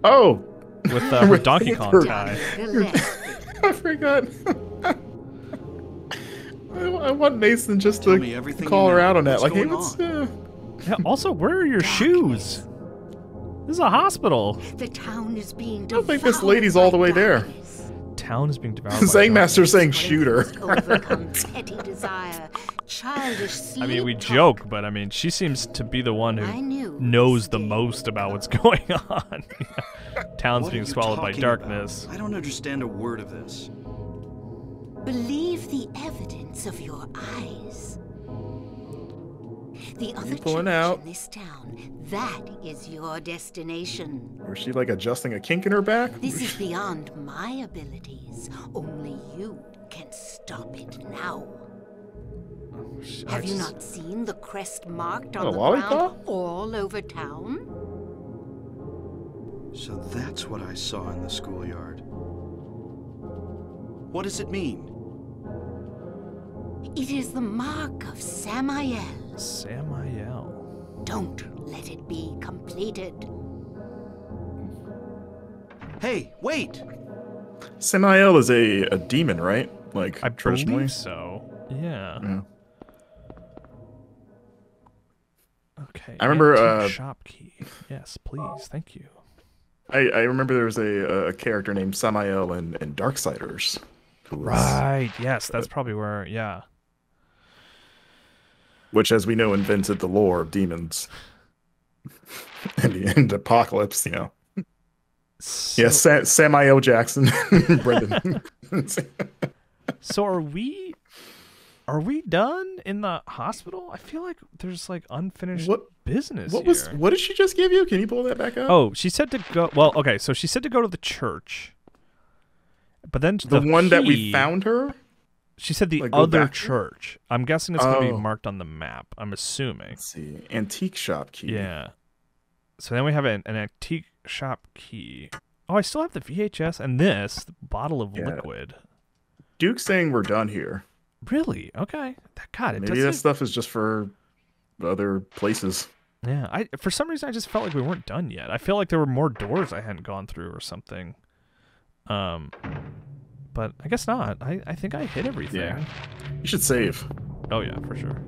Oh! with her Donkey With Kong her- tie. I forgot. I want Nathan just Tell to me everything call you her know. out on that. What's Like, hey, going what's... Yeah. Also, where are your shoes? This is a hospital. The town is being I devoured. think this lady's all the way there. darkness. Town is being devoured by Zangmaster's saying When shoot her. things overcome petty desire, childish I mean, we sleep joke, but I mean, she seems to be the one I who knew knows this the day most would about what's come. going on. Town's What are being you swallowed by talking darkness. about? I don't understand a word of this. Believe the evidence of your eyes. The other pulling church out? in this town, that is your destination. Was she, like, adjusting a kink in her back? This is beyond my abilities. Only you can stop it now. Have you not seen the crest marked on A the lollipop? ground all over town? So that's what I saw in the schoolyard. What does it mean? It is the mark of Samael. Samael. Don't let it be completed. Hey, wait! Samael is a demon, right? Like, I traditionally? believe so. Yeah. Yeah. Okay. I remember, antique shop key. Yes, please. Thank you. I remember there was a character named Samael in Darksiders. Who was, Right. Yes, that's probably where. Yeah. Which, as we know, invented the lore of demons. and the apocalypse, you know. So, Yeah, Samael Jackson. Brendan. So are we done in the hospital? I feel like there's like unfinished What- business here. What did she just give you? Can you pull that back up? Oh, she said to go. Well, okay, so she said to go to the church, but then the one that we key- found her? She said the Like, go other back? church. I'm guessing it's gonna be Oh. marked on the map. I'm assuming. Let's see. Antique shop key. Yeah. So then we have an antique shop key. Oh, I still have the VHS and this bottle of Yeah. liquid. Duke's saying we're done here. Really? Okay. God, it Maybe that doesn't. stuff is just for other places. Yeah. For some reason I just felt like we weren't done yet. I feel like there were more doors I hadn't gone through or something. But I guess not. I think I hit everything. Yeah. You should save. Oh yeah, for sure.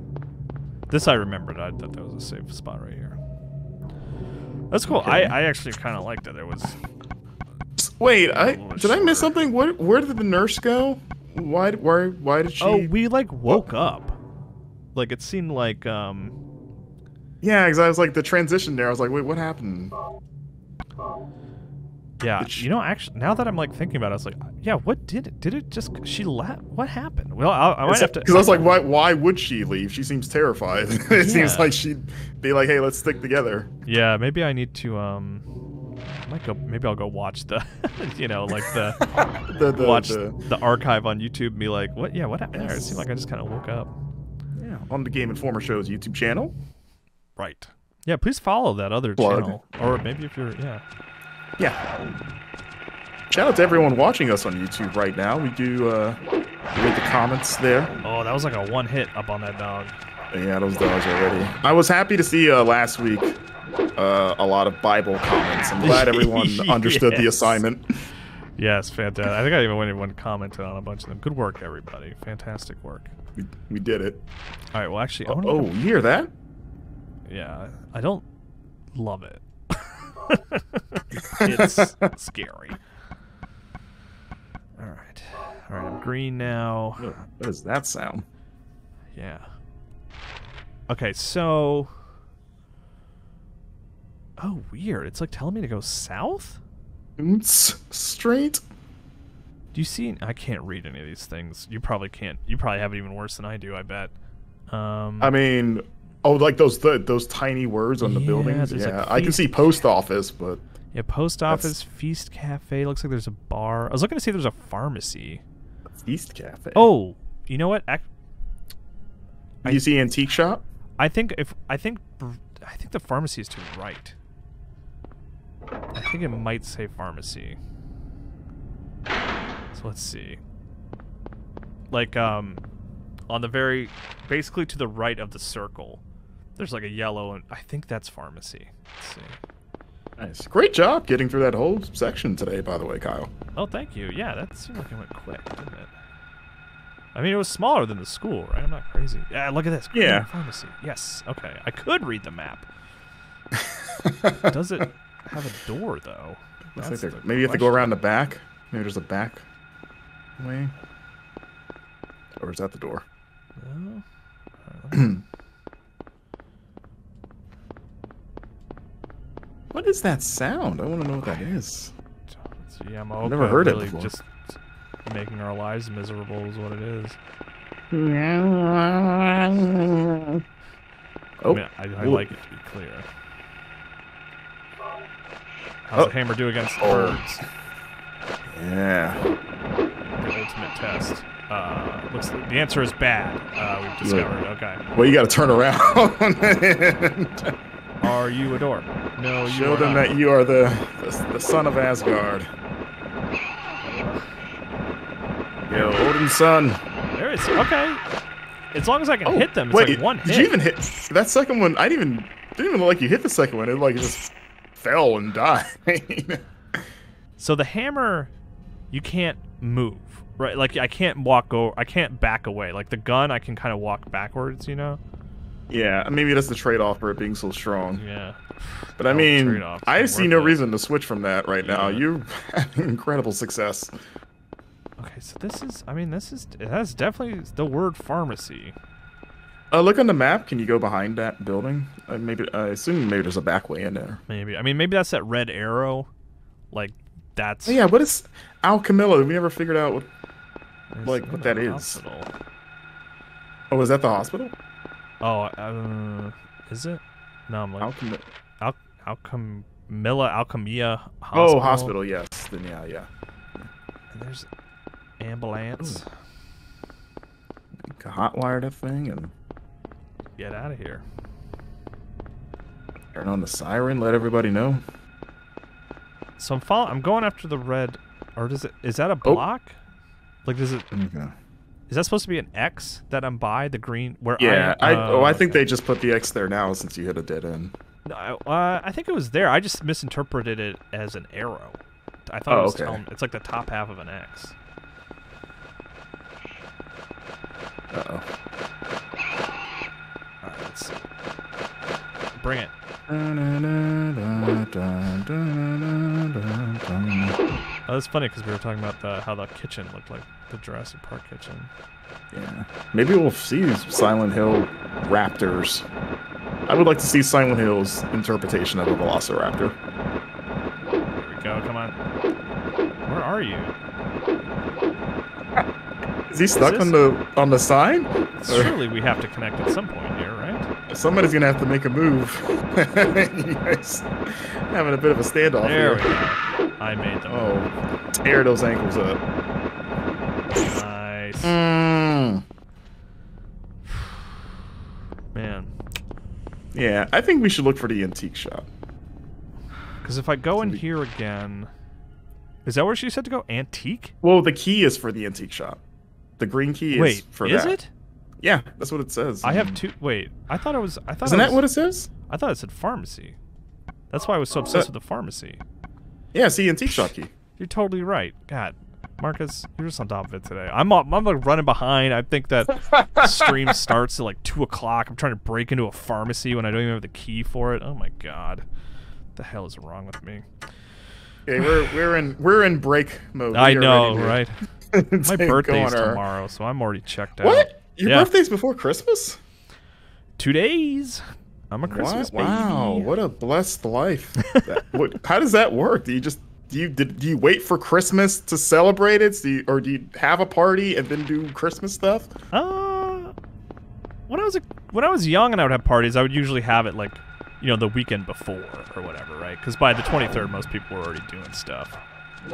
This I remembered. I thought that was a safe spot right here. That's cool. Okay. I actually kind of liked it. There was. Wait, little did I miss shorter. something? Where did the nurse go? Why did she? Oh, we like woke up. Like it seemed like Yeah, because I was like the transition there. I was like, wait, what happened? yeah. Did she- You know, actually, now that I'm like thinking about it, I was like, yeah. What did it just? She left. What happened? Well, I might have to. Because I was like, why would she leave? She seems terrified. It seems Yeah. like she'd be like, hey, let's stick together. Yeah, maybe I need to I might go. Maybe I'll go watch the, you know, like the watch the archive on YouTube and be like, what? Yeah, what happened there? It seemed like I just kind of woke up. Yeah, on the Game Informer Show's YouTube channel. Right. Yeah, please follow that other Plug. channel. Or maybe if you're, Yeah. Shout out to everyone watching us on YouTube right now. We do read the comments there. Oh, that was like a one hit up on that dog. Yeah, those dogs already. I was happy to see last week a lot of Bible comments. I'm glad everyone understood the assignment. Yes, fantastic. I think I even went and commented on a bunch of them. Good work, everybody. Fantastic work. We did it. All right, well, actually, Oh, you hear that? Yeah, I don't love it. It's scary. All right, I'm green now. What does that sound? Yeah. Okay, so... Oh, weird. It's like telling me to go south? Straight? Do you see... I can't read any of these things. You probably can't. You probably have it even worse than I do, I bet. I mean... Oh, like those tiny words on the buildings? Yeah, like I can see post office, but... Yeah, post office, feast cafe. Looks like there's a bar. I was looking to see if there's a pharmacy. Feast cafe? Oh, you know what? Do you see antique shop? I think the pharmacy is to the right. I think it might say pharmacy. So let's see. Like on the basically to the right of the circle, there's like a yellow, and I think that's pharmacy. Let's see. Nice. Great job getting through that whole section today, by the way, Kyle. Oh, thank you. Yeah, that seemed like it went quick, didn't it? I mean, it was smaller than the school, right? I'm not crazy. Yeah, look at this. Yeah. Pharmacy. Yes. Okay. I could read the map. Does it have a door, though? Maybe you have to go around the back. Maybe there's a back way. Or is that the door? No. What is that sound? I want to know what that is. Yeah, I'm I've never heard really it before. Just making our lives miserable is what it is. Oh, I mean, I like it to be clear. How's the hammer do against birds? Yeah. The ultimate test. The answer is bad. We've discovered. Okay. Well, you got to turn around. Are you a door? No, you Show are them not. that you are the son of Asgard. Yo, Odin's son. There is. Okay. As long as I can hit them, it's wait, like one hit. Did you even hit that second one? I didn't even look like you hit the second one. It just fell and died. So the hammer, you can't move, right? Like I can't I can't back away. Like the gun, I can kind of walk backwards, you know? Yeah, maybe that's the trade-off for it being so strong. Yeah. But I mean, I see no worth it. reason to switch from that right now. You're having incredible success. Okay, so it has definitely the word pharmacy. Look on the map. Can you go behind that building? I assume maybe there's a back way in there. Maybe. I mean, maybe that's that red arrow. Like, that's... Oh, yeah, what is Al Camillo? We never figured out what that is. Hospital. Oh, is that the hospital? Oh, is it? No, I'm like... Alchemia Hospital. Oh, hospital, yes. Then yeah. And there's ambulance. You can hotwire that thing and Get out of here. turn on the siren, let everybody know. So I'm going after the red, or is that a block? Like, does it? Okay. Is that supposed to be an X that I'm by the green? Where Yeah, I think they just put the X there now since you hit a dead end. No, I think it was there. I just misinterpreted it as an arrow. I thought it was it's like the top half of an X. Uh-oh. Alright, let's see. Bring it. Oh, that's funny because we were talking about how the kitchen looked like the Jurassic Park kitchen. Yeah. Maybe we'll see Silent Hill raptors. I would like to see Silent Hill's interpretation of a velociraptor. Here we go, come on. Where are you? Is he stuck on the sign? Surely we have to connect at some point here, right? Somebody's gonna have to make a move. You guys having a bit of a standoff There here. we go. I made them. Oh, tear those ankles up. Nice. Man. Yeah, I think we should look for the antique shop. Because if I go in here again... Is that where she said to go? Antique? Well, the key is for the antique shop. The green key is for that. Wait, is it? Yeah, that's what it says. I have two... Wait, I thought it was... Isn't that what it says? I thought it said pharmacy. That's why I was so obsessed with the pharmacy. Yeah, see, antique shop key. You're totally right. God, Marcus, you're just on top of it today. I'm like running behind. I think that stream starts at like 2 o'clock. I'm trying to break into a pharmacy when I don't even have the key for it. Oh my God, what the hell is wrong with me? Okay, we're in break mode. I know, right? My birthday's our... tomorrow, so I'm already checked out. What? Your birthday's before Christmas? 2 days. I'm a Christmas baby. Wow, what a blessed life. How does that work? Do you wait for Christmas to celebrate it? Or do you have a party and then do Christmas stuff? When I was young and I would have parties, I would usually have it like, you know, the weekend before or whatever, right? Because by the 23rd, most people were already doing stuff.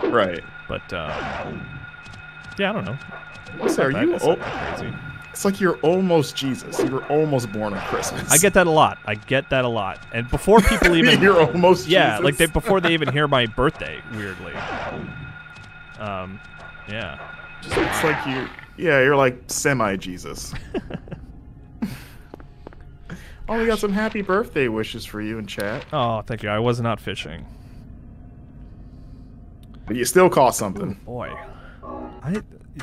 Right. But yeah, I don't know. So are you crazy? It's like you're almost Jesus. You were almost born on Christmas. I get that a lot. And before people even... You're almost yeah, Jesus? like before they even hear my birthday, weirdly. Yeah. It's like you're like semi-Jesus. Oh, we got some happy birthday wishes for you in chat. Oh, thank you. I was not fishing. But you still caught something. Ooh, boy.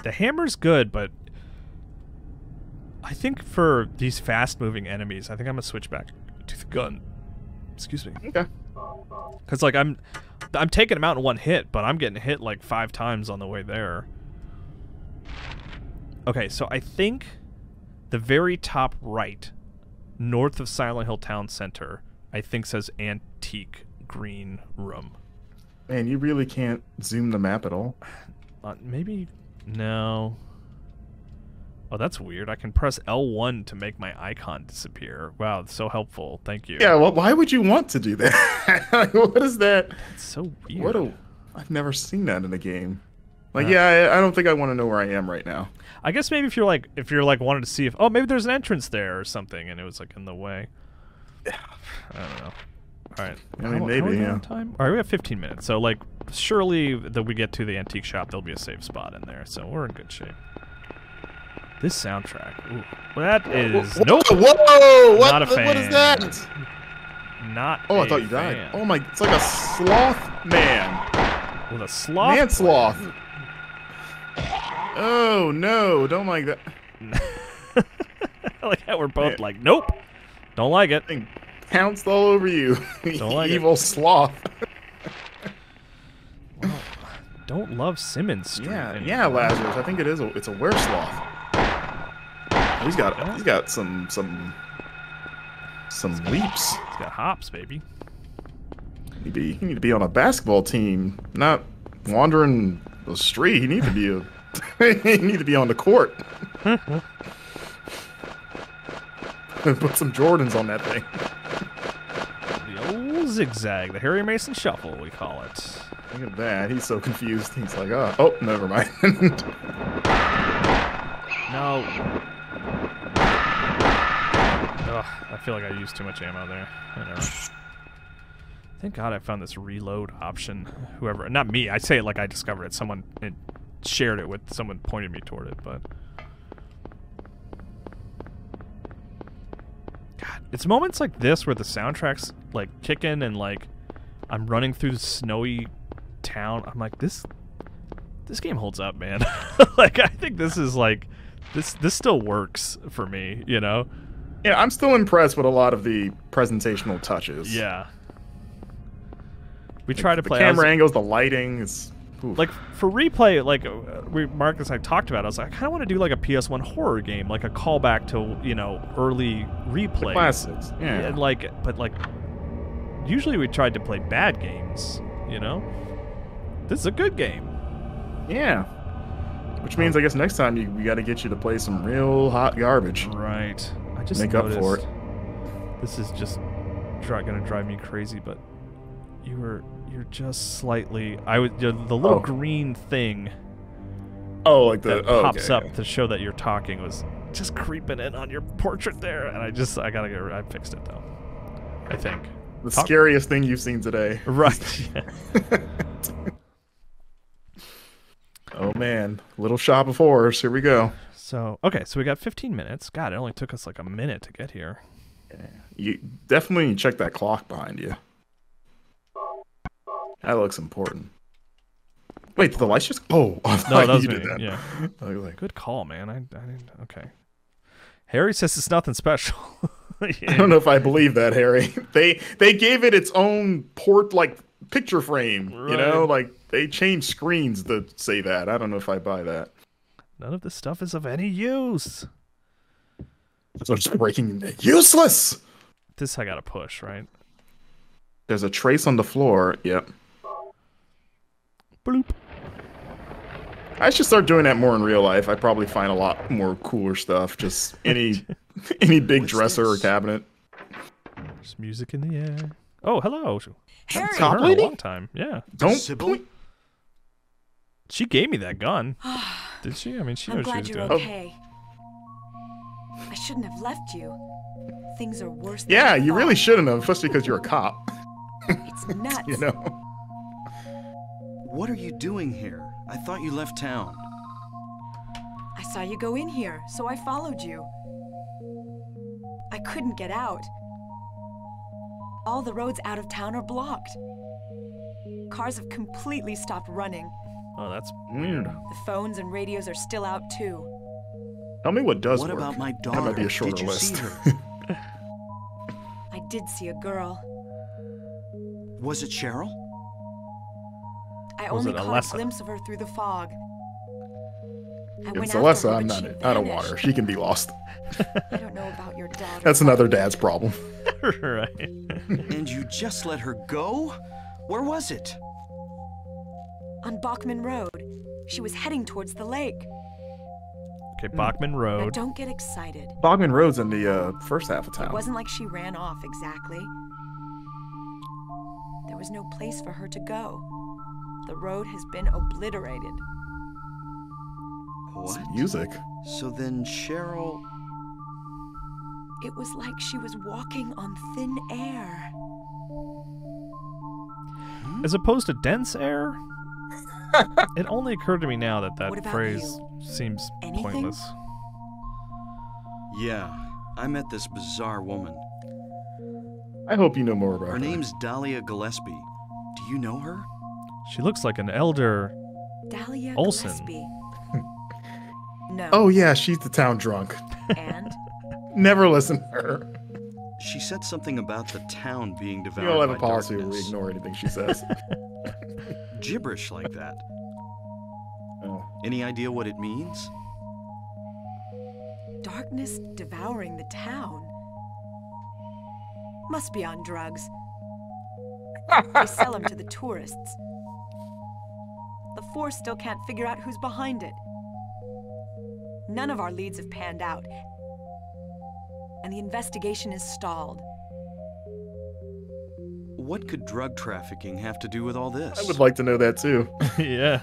The hammer's good, but... I think for these fast-moving enemies, I think I'm gonna switch back to the gun. Excuse me. Okay. Because like I'm taking them out in one hit, but I'm getting hit like 5 times on the way there. Okay, so I think the very top right, north of Silent Hill Town Center, I think says antique green room. Man, you really can't zoom the map at all. Maybe no. Oh, that's weird. I can press L1 to make my icon disappear. Wow, that's so helpful. Thank you. Yeah, well, why would you want to do that? Like, what is that? It's so weird. I've never seen that in a game. Like, yeah, I don't think I want to know where I am right now. I guess maybe if you're like wanted to see if maybe there's an entrance there or something, and it was like in the way. I don't know. All right. I mean, maybe, yeah. Time? All right, we have 15 minutes, so like surely that we get to the antique shop, there'll be a safe spot in there, so we're in good shape. This soundtrack, ooh, that is nope. Whoa! Not a fan. What is that? Not. Oh, I thought you died. Oh my! It's like a sloth man. With a sloth. Man sloth. Oh no! Don't like that. I like how we're both like, nope, don't like it. Thing pounced all over you. Don't like evil sloth. Well, don't love Simmons Street. Yeah, Lazarus. I think it is. It's a weresloth. He's got some leaps. He's got hops, baby. You need to be on a basketball team, not wandering the street. You need to be on the court. Put some Jordans on that thing. The old zigzag, the Harry Mason shuffle, we call it. Look at that. He's so confused. He's like, oh, never mind. No. Ugh, I feel like I used too much ammo there. Whatever. Thank God I found this reload option. Whoever, not me. I say it like I discovered it. Someone shared it with someone pointed me toward it, but God, it's moments like this where the soundtrack's like kicking and like I'm running through the snowy town. I'm like, this game holds up, man. Like I think this is like this still works for me, you know? Yeah, I'm still impressed with a lot of the presentational touches. Yeah. We try to play the camera angles, the lighting. It's like for replay. Like Marcus and I talked about. I was like, I kind of want to do like a PS1 horror game, like a callback to early replay the classics. Yeah. And but usually we tried to play bad games. You know, this is a good game. Yeah. Which means I guess next time we got to get you to play some real hot garbage. Right. I just make up for it. This is just gonna drive me crazy, but you're just slightly. The little green thing. Oh, like that pops up to show that you're talking was just creeping in on your portrait there, and I fixed it though. I think. The scariest thing you've seen today. Right. Oh man, Little Shop of Horrors. Here we go. So okay, so we got 15 minutes. God, it only took us like a minute to get here. Yeah. You definitely need to check that clock behind you. That looks important. Wait, did the lights just? Oh, I thought No, that was you me. did that. Yeah. I was like, Good call, man. I didn't. Okay. Harry says it's nothing special. I don't know if I believe that, Harry. They gave it its own picture frame. Right. You know, like they changed screens to say that. I don't know if I buy that. None of this stuff is of any use. So just breaking useless. This I gotta push, right? There's a trace on the floor. Yep. Bloop. I should start doing that more in real life. I probably find a lot more cooler stuff. Just any big dresser or cabinet. There's music in the air. Oh, hello. Harry! Haven't seen her in a long time. Yeah. Don't Sybil? point. She gave me that gun. Did she? I mean, she I'm knows what glad she was you're doing. okay. I shouldn't have left you. Things are worse than Yeah, I you thought. really shouldn't have, especially because you're a cop. It's nuts. You know. What are you doing here? I thought you left town. I saw you go in here, so I followed you. I couldn't get out. All the roads out of town are blocked. Cars have completely stopped running. Oh, that's Weird. The phones and radios are still out too. Tell me what does What work. about my That might daughter? be a shorter Did you list. see her? I did see a girl. Was it Cheryl? I Was only it caught Alessa? a glimpse of her through the fog. I If went it's after Alessa, her, I'm but not. she I don't vanished. want her. She can be lost. I don't know about your daughter. That's another dad's problem. right. And you just let her go? Where was it? On Bachman Road. She was heading towards the lake. Okay, Bachman Now Road. don't get excited. Bogman Road's in the first half of It town. wasn't like she ran off exactly. There was no place for her to go. The road has been obliterated. What? Music. So then Cheryl... It was like she was walking on thin air. As opposed to dense air? It only occurred to me now that What that about phrase you? seems Anything? pointless. Yeah, I met this bizarre woman. I hope you know more about Her her. name's Dahlia Gillespie. Do you know her? She looks like an elder. Dahlia Olsen. Gillespie. No. Oh yeah, she's the town drunk. And? Never listen to her. She said something about the town being devoured We all have by a policy where we darkness. ignore anything she says. Gibberish like that. Oh. Any idea what it means? Darkness devouring the town. Must be on drugs. They sell them to the tourists. The force still can't figure out who's behind it. None of our leads have panned out. And the investigation is stalled. What could drug trafficking have to do with all this? I would like to know that too. Yeah.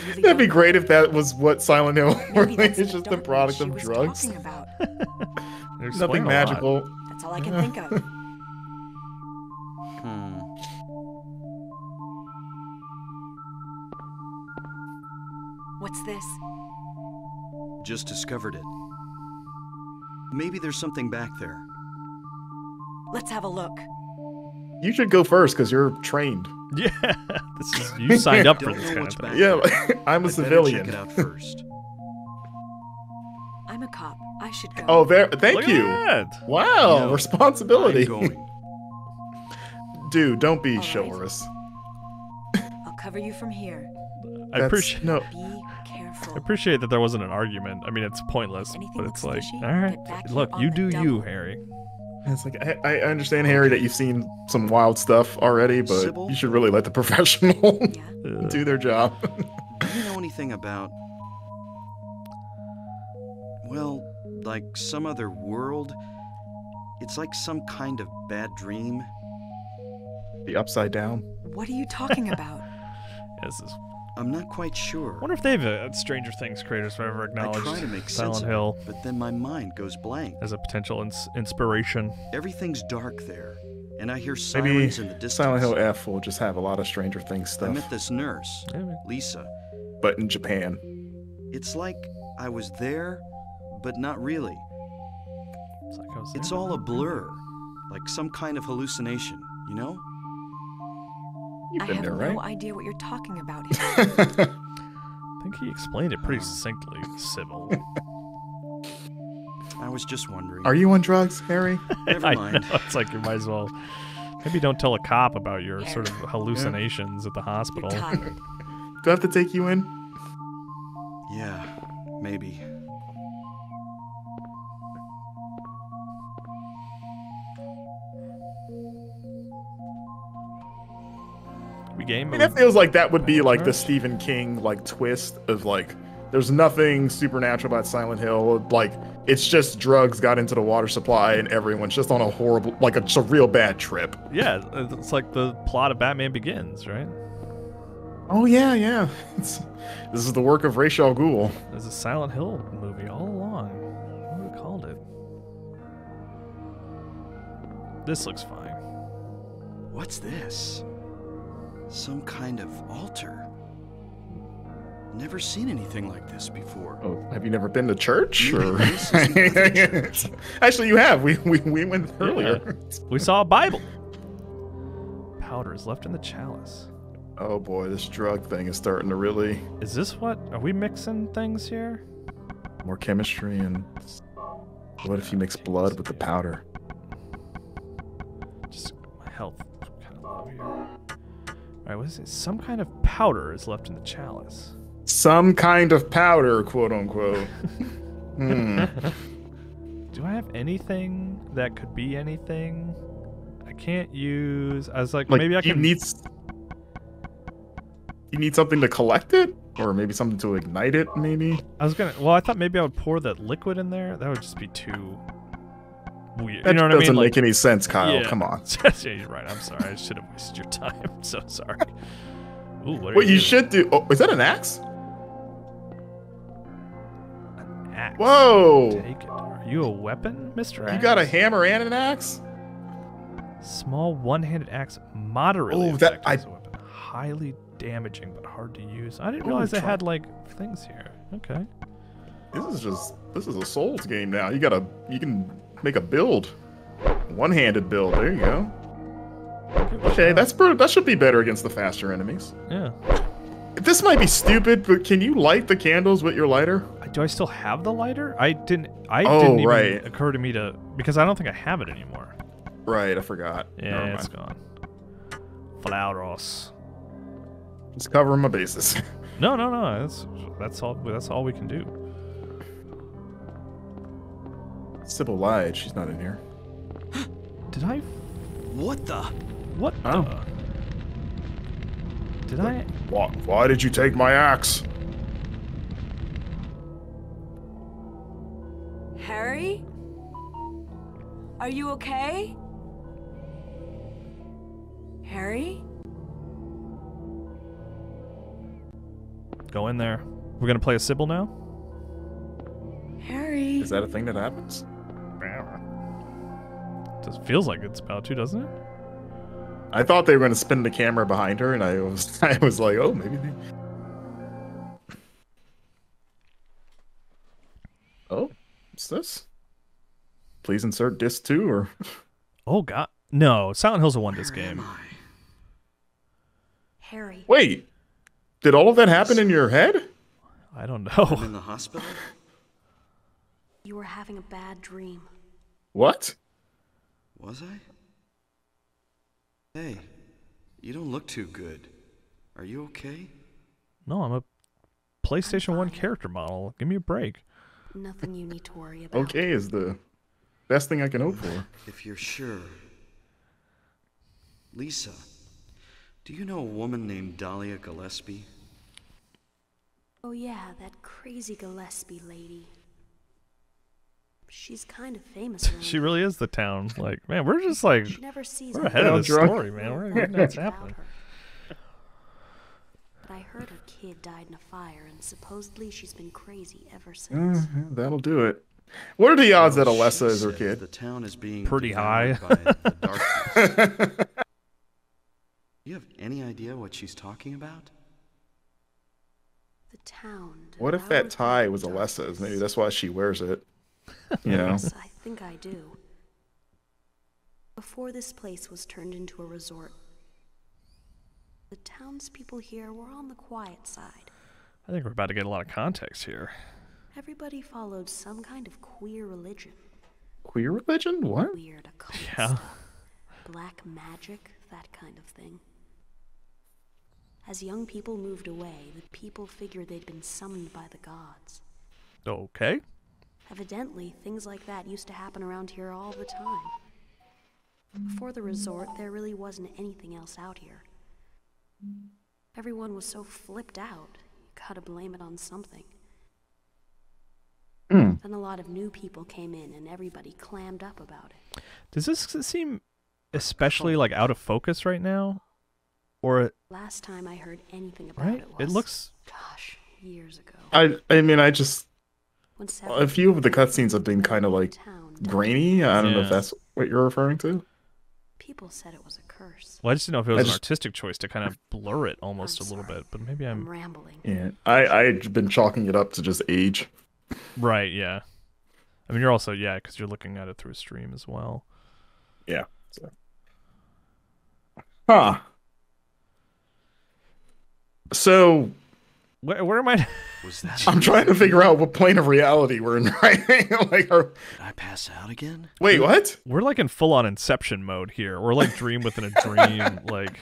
Really That'd be don't great if that was what Silent Hill Maybe really that's is the just the darkness product she of was drugs. talking about. They explain Nothing a lot. magical. That's all I can think of. Hmm. What's this? Just discovered it. Maybe there's something back there. Let's have a look. You should go first because you're trained. Yeah. This is you signed up for Don't this know kind what's of thing. back Yeah, there. I'm a I'd better civilian. check it out first. I'm a cop. I should go. Oh, there. Thank Look at you. that. Wow, No, responsibility. I'm going. Dude, don't be All right. chivalrous. I'll cover you from here. I appreciate. No. Be careful. I appreciate that there wasn't an argument. I mean, it's pointless, Anything but it's looks like, fishy, all right, get back here look, on you the do you, double. Harry. It's like I understand, Harry, that you've seen some wild stuff already, but Sybil? you should really let the professional Yeah? do their job. Do you know anything about... Well, like some other world? It's like some kind of bad dream. The upside down. What are you talking about? This is I'm not quite I sure. wonder if they've Stranger Things creators have ever I acknowledged try to make Silent sense Hill of it, but then my mind goes blank. as a potential inspiration. Everything's dark there, and I hear Maybe sirens in the distance. Silent Hill F will just have a lot of Stranger Things I stuff, met this nurse, Yeah, man. Lisa. but in Japan. It's like I was there, but not really. It's like I was It's there, all but a not blur, like some kind of hallucination, you know? You've I been have there, no right? idea what you're talking about here. I think he explained it pretty succinctly, Sybil. I was just wondering. Are you on drugs, Harry? Never I mind. know, it's like you might as well. Maybe don't tell a cop about your sort of hallucinations at the You're hospital. tired. Do I have to take you in? Yeah, maybe. We game. I mean, that feels like that would be like the Stephen King like twist of like there's nothing supernatural about Silent Hill. Like it's just drugs got into the water supply and everyone's just on a horrible like it's a real bad trip. Yeah, it's like the plot of Batman Begins, right? Oh yeah, yeah. This is the work of Ra's al Ghul. There's a Silent Hill movie all along. What do we called it? This looks fine. What's this? Some kind of altar. Never seen anything like this before. Oh, have you never been to church? Maybe Or... this is another church. Actually, you have. We went earlier. Yeah. We saw a Bible. Powder is left in the chalice. Oh boy, this drug thing is starting to really Is this what? Are we mixing things here? more chemistry and what if you mix blood with the powder? Just my health kind of low here. All right, what is it? Some kind of powder is left in the chalice. Some kind of powder, quote unquote. Do I have anything that could be anything? I can't use. I was like maybe I can. You need something to collect it, or maybe something to ignite it. Maybe. I was gonna. Well, I thought maybe I would pour that liquid in there. That would just be too weird. That You know what I mean? doesn't Like, make any sense, Kyle. yeah. Come on. Yeah, you're right. I'm sorry. I should have wasted your time. I'm so sorry. Ooh, what are What you doing? should do? Oh, is that an axe? An axe. Whoa! Take it. Are you a weapon, Mr. Axe? You got a hammer and an axe? Small one-handed axe, moderately Oh, that- effective as a weapon. Highly damaging but hard to use. I didn't Oh, realize they try- had like things here. Okay. This is a Souls game now. You can make a build, one-handed build. There you go. Okay, that should be better against the faster enemies. Yeah. This might be stupid, but can you light the candles with your lighter? Do I still have the lighter? It didn't Oh, even right. occur to me to because I don't think I have it anymore. Right, I forgot. Yeah, Never it's mind. gone. Flauros. Just covering my bases. No. That's all we can do. Sybil lied. She's not in here. Did I? What the? What Oh. the? Did I? Why did you take my axe? Harry? Are you okay? Harry? Go in there. We're gonna play a Sybil now. Harry? Is that a thing that happens? Just feels like it's about to, doesn't it? I thought they were going to spin the camera behind her, and I was like, oh, maybe they... Oh, what's this? Please insert disc 2, or... Oh god, no! Silent Hill's a one-disc game. Harry. Wait, did all of that happen in your head? I don't I'm know. in the hospital? You were having a bad dream. What? Was I? Hey, you don't look too good. Are you okay? No, I'm a PlayStation 1 character model. Give me a break. Nothing you need to worry about. Okay is the best thing I can hope for. If you're sure. Lisa, do you know a woman named Dahlia Gillespie? Oh yeah, that crazy Gillespie lady. She's kind of famous around She here. really is the town. Like, man, we're just like She never sees we're me. ahead of this drunk. story, man. We're getting what's happening. But I I heard her kid died in a fire, and supposedly she's been crazy ever since. That'll do it. What are the odds that Well, Alessa she is her says kid? The town is being Pretty devoured high. by the darkness. You have any idea what she's talking about? The town. What if that tie was Alessa's? Maybe that's why she wears it. You know? Yes, I think I do. Before this place was turned into a resort, the townspeople here were on the quiet side. I think we're about to get a lot of context here. Everybody followed some kind of queer religion. Queer religion? What? Weird occult Yeah. stuff. Black magic, that kind of thing. As young people moved away, the people figured they'd been summoned by the gods. Okay. Evidently, things like that used to happen around here all the time. Before the resort, there really wasn't anything else out here. Everyone was so flipped out, you gotta blame it on something. Then a lot of new people came in and everybody clammed up about it. Does this seem especially like out of focus right now? Or Last time I heard anything about right? it was, It looks gosh, years ago. I mean, I just... When A few of the cutscenes have been kind of like grainy. I don't know if Yeah. that's what you're referring to. People said it was a curse. well, I just didn't know if it was an just- artistic choice to kind of blur it almost I'm a little sorry. bit, but maybe I'm I'm rambling. Yeah, I've been chalking it up to just age. right. Yeah. I mean, you're also because you're looking at it through a stream as well. Yeah. So. Huh. So Where am I? Was that? I'm trying to figure out what plane of reality we're in, right? Like, Did I pass out again? wait, what? We're like in full-on Inception mode here. We're like dream within a dream. Like,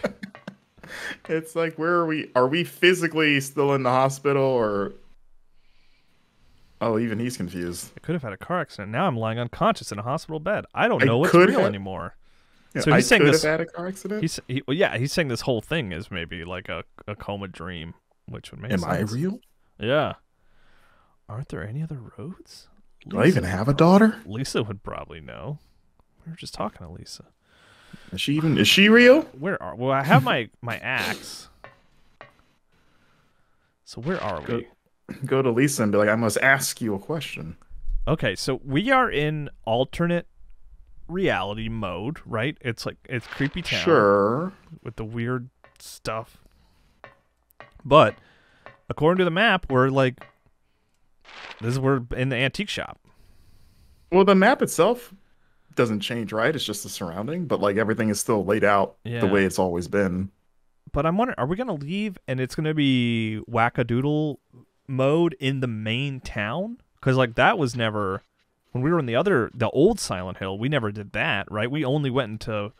It's like, where are we? Are we physically still in the hospital, or? Oh, even he's confused. I could have had a car accident. Now I'm lying unconscious in a hospital bed. I don't I know what's could real have- anymore. Yeah, So I he's saying could this. have had a car accident. He's saying this whole thing is maybe like a coma dream, which would make Am sense. I real? Yeah. Aren't there any other roads? Do I even have a daughter? Lisa would probably know. We were just talking to Lisa. Is she real? Well, I have my axe. So where are Go- we? Go to Lisa and be like, I must ask you a question. Okay, so we are in alternate reality mode, right? It's creepy town Sure. with the weird stuff. But according to the map, we're in the antique shop. Well, the map itself doesn't change, right? It's just the surrounding, but like everything is still laid out Yeah. the way it's always been. But I'm wondering, are we going to leave and it's going to be wackadoodle mode in the main town? Because like that was never, when we were in the old Silent Hill, we never did that, right? We only went into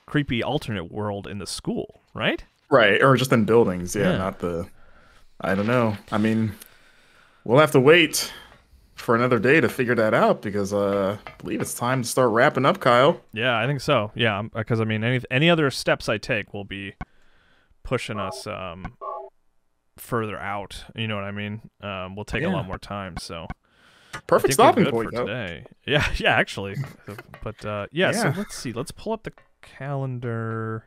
creepy alternate world in the school, right? Right, or just in buildings, yeah, Yeah. not the... I don't know. I mean, we'll have to wait for another day to figure that out, because I believe it's time to start wrapping up, Kyle. Yeah, I think so. Yeah, because I mean, any other steps I take will be pushing us further out. You know what I mean? We'll take a Yeah. lot more time. So Perfect I think we're stopping good point, for though. today. Yeah, actually. But So Yeah. let's see. Let's pull up the calendar.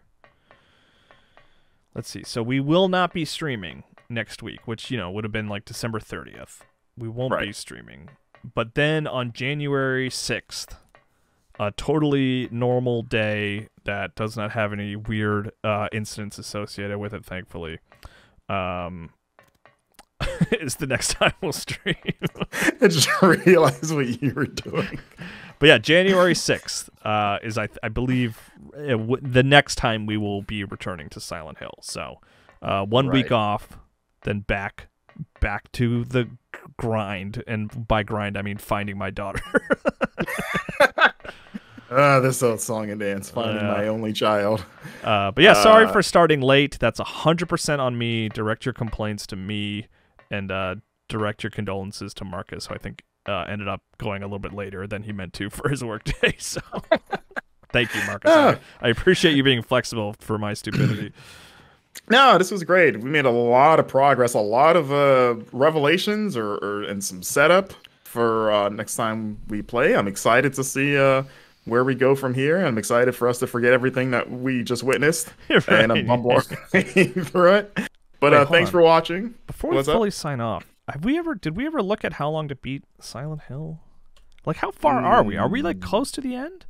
Let's see. So we will not be streaming next week, which would have been like December 30th. We won't be Right. streaming. But then on January 6th, a totally normal day that does not have any weird incidents associated with it, thankfully, is the next time we'll stream. I just realized what you were doing. But yeah, January 6th is, I believe, the next time we will be returning to Silent Hill. So 1 week Right. off, then back to the grind. And by grind, I mean finding my daughter. This old song and dance, finding my only child. But yeah, sorry for starting late. That's 100% on me. Direct your complaints to me, and direct your condolences to Marcus, who I think ended up going a little bit later than he meant to for his workday. So thank you, Marcus. I appreciate you being flexible for my stupidity. No, this was great. We made a lot of progress, a lot of revelations and some setup for next time we play. I'm excited to see where we go from here. I'm excited for us to forget everything that we just witnessed Right. and bumble our way through it. But Wait, thanks on. for watching. Before we fully sign off, did we ever look at how long to beat Silent Hill? Like, how far are we? Are we like close to the end?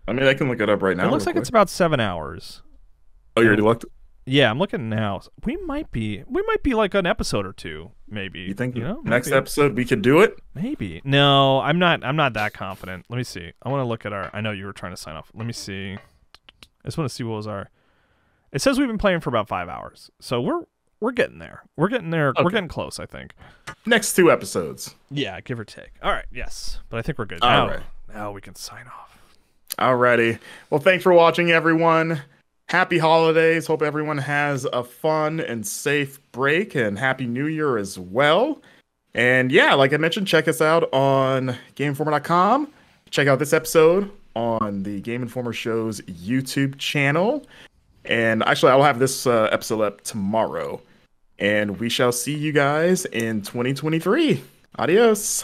I mean, I can look it up right now. It looks like it's about 7 hours. Oh, you already looked? Yeah, I'm looking now. We might be like an episode or two, maybe. You think know, next episode we could do it? Maybe. No, I'm not that confident. Let me see. I want to look at I know you were trying to sign off. Let me see. I just want to see what was our. It says we've been playing for about 5 hours, so we're getting there. We're getting there. Okay. We're getting close, I think. Next 2 episodes. Yeah, give or take. All right. Yes, but I think we're good. Now we can sign off. Alrighty. Well, thanks for watching, everyone. Happy holidays. Hope everyone has a fun and safe break, and Happy New Year as well. And yeah, like I mentioned, check us out on GameInformer.com. Check out this episode on the Game Informer Show's YouTube channel. And actually, I'll have this episode up tomorrow. And we shall see you guys in 2023. Adios.